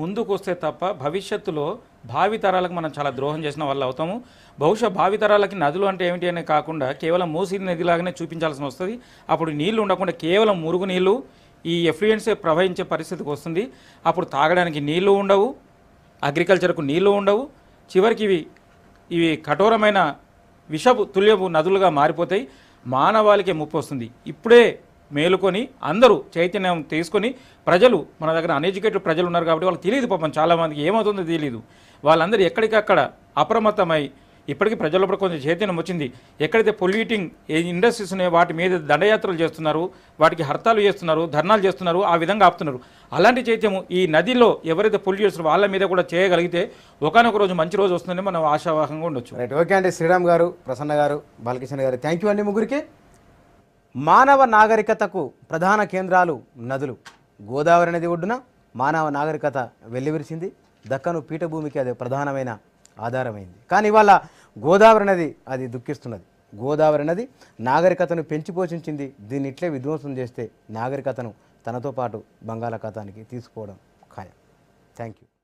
ముందుకు వస్తే తప్ప భవిష్యత్తులో భావితరాలకు మనం చాలా ద్రోహం చేసిన వాళ్ళు అవుతాము. బహుశా భావితరాలకి నదులు అంటే ఏమిటి అనే కాకుండా కేవలం మూసీ నదిలాగానే చూపించాల్సి వస్తుంది. అప్పుడు నీళ్లు ఉండకుండా కేవలం మురుగు నీళ్లు, ఈ ఎఫ్లుయెన్సే ప్రవహించే పరిస్థితికి వస్తుంది. అప్పుడు తాగడానికి నీళ్లు ఉండవు, అగ్రికల్చర్కు నీళ్లు ఉండవు, చివరికి ఇవి కఠోరమైన విషపు తుల్యపు నదులుగా మారిపోతాయి. మానవాళికే ముప్పు వస్తుంది. ఇప్పుడే మేలుకొని అందరూ చైతన్యం తీసుకొని, ప్రజలు మన దగ్గర అన్ఎడ్యుకేటెడ్ ప్రజలు ఉన్నారు కాబట్టి వాళ్ళకి తెలియదు, పాపం చాలామందికి ఏమవుతుందో తెలియదు. వాళ్ళందరూ ఎక్కడికక్కడ అప్రమత్తమై, ఇప్పటికీ ప్రజల్లో కొంచెం చైతన్యం వచ్చింది. ఎక్కడైతే పొల్యూటింగ్ ఇండస్ట్రీస్ ఉన్నాయో వాటి మీద దండయాత్రలు చేస్తున్నారు, వాటికి హర్తాలు చేస్తున్నారు, ధర్నాలు చేస్తున్నారు, ఆ విధంగా ఆపుతున్నారు. అలాంటి చైతన్యం ఈ నదిలో ఎవరైతే పొల్యూటర్స్ వాళ్ళ మీద కూడా చేయగలిగితే ఒకనొక రోజు మంచి రోజు వస్తుందని మనం ఆశావాహంగా ఉండొచ్చు. రైట్, ఓకే అండి. శ్రీరామ్ గారు, ప్రసన్న గారు, బాలకిషన్ గారు, థ్యాంక్ యూ అండి ముగ్గురికి. మానవ నాగరికతకు ప్రధాన కేంద్రాలు నదులు. గోదావరి నది ఒడ్డున మానవ నాగరికత వెల్లివిరిచింది. దక్కను పీఠభూమికి అది ప్రధానమైన ఆధారమైంది. కానీ ఇవాళ గోదావరి నది అది దుఃఖిస్తున్నది. గోదావరి నది నాగరికతను పెంచి పోషించింది. దీన్ని ఇట్లే విధ్వంసం చేస్తే నాగరికతను తనతో పాటు బంగాళాఖాతానికి తీసుకోవడం ఖాయం. Thank you.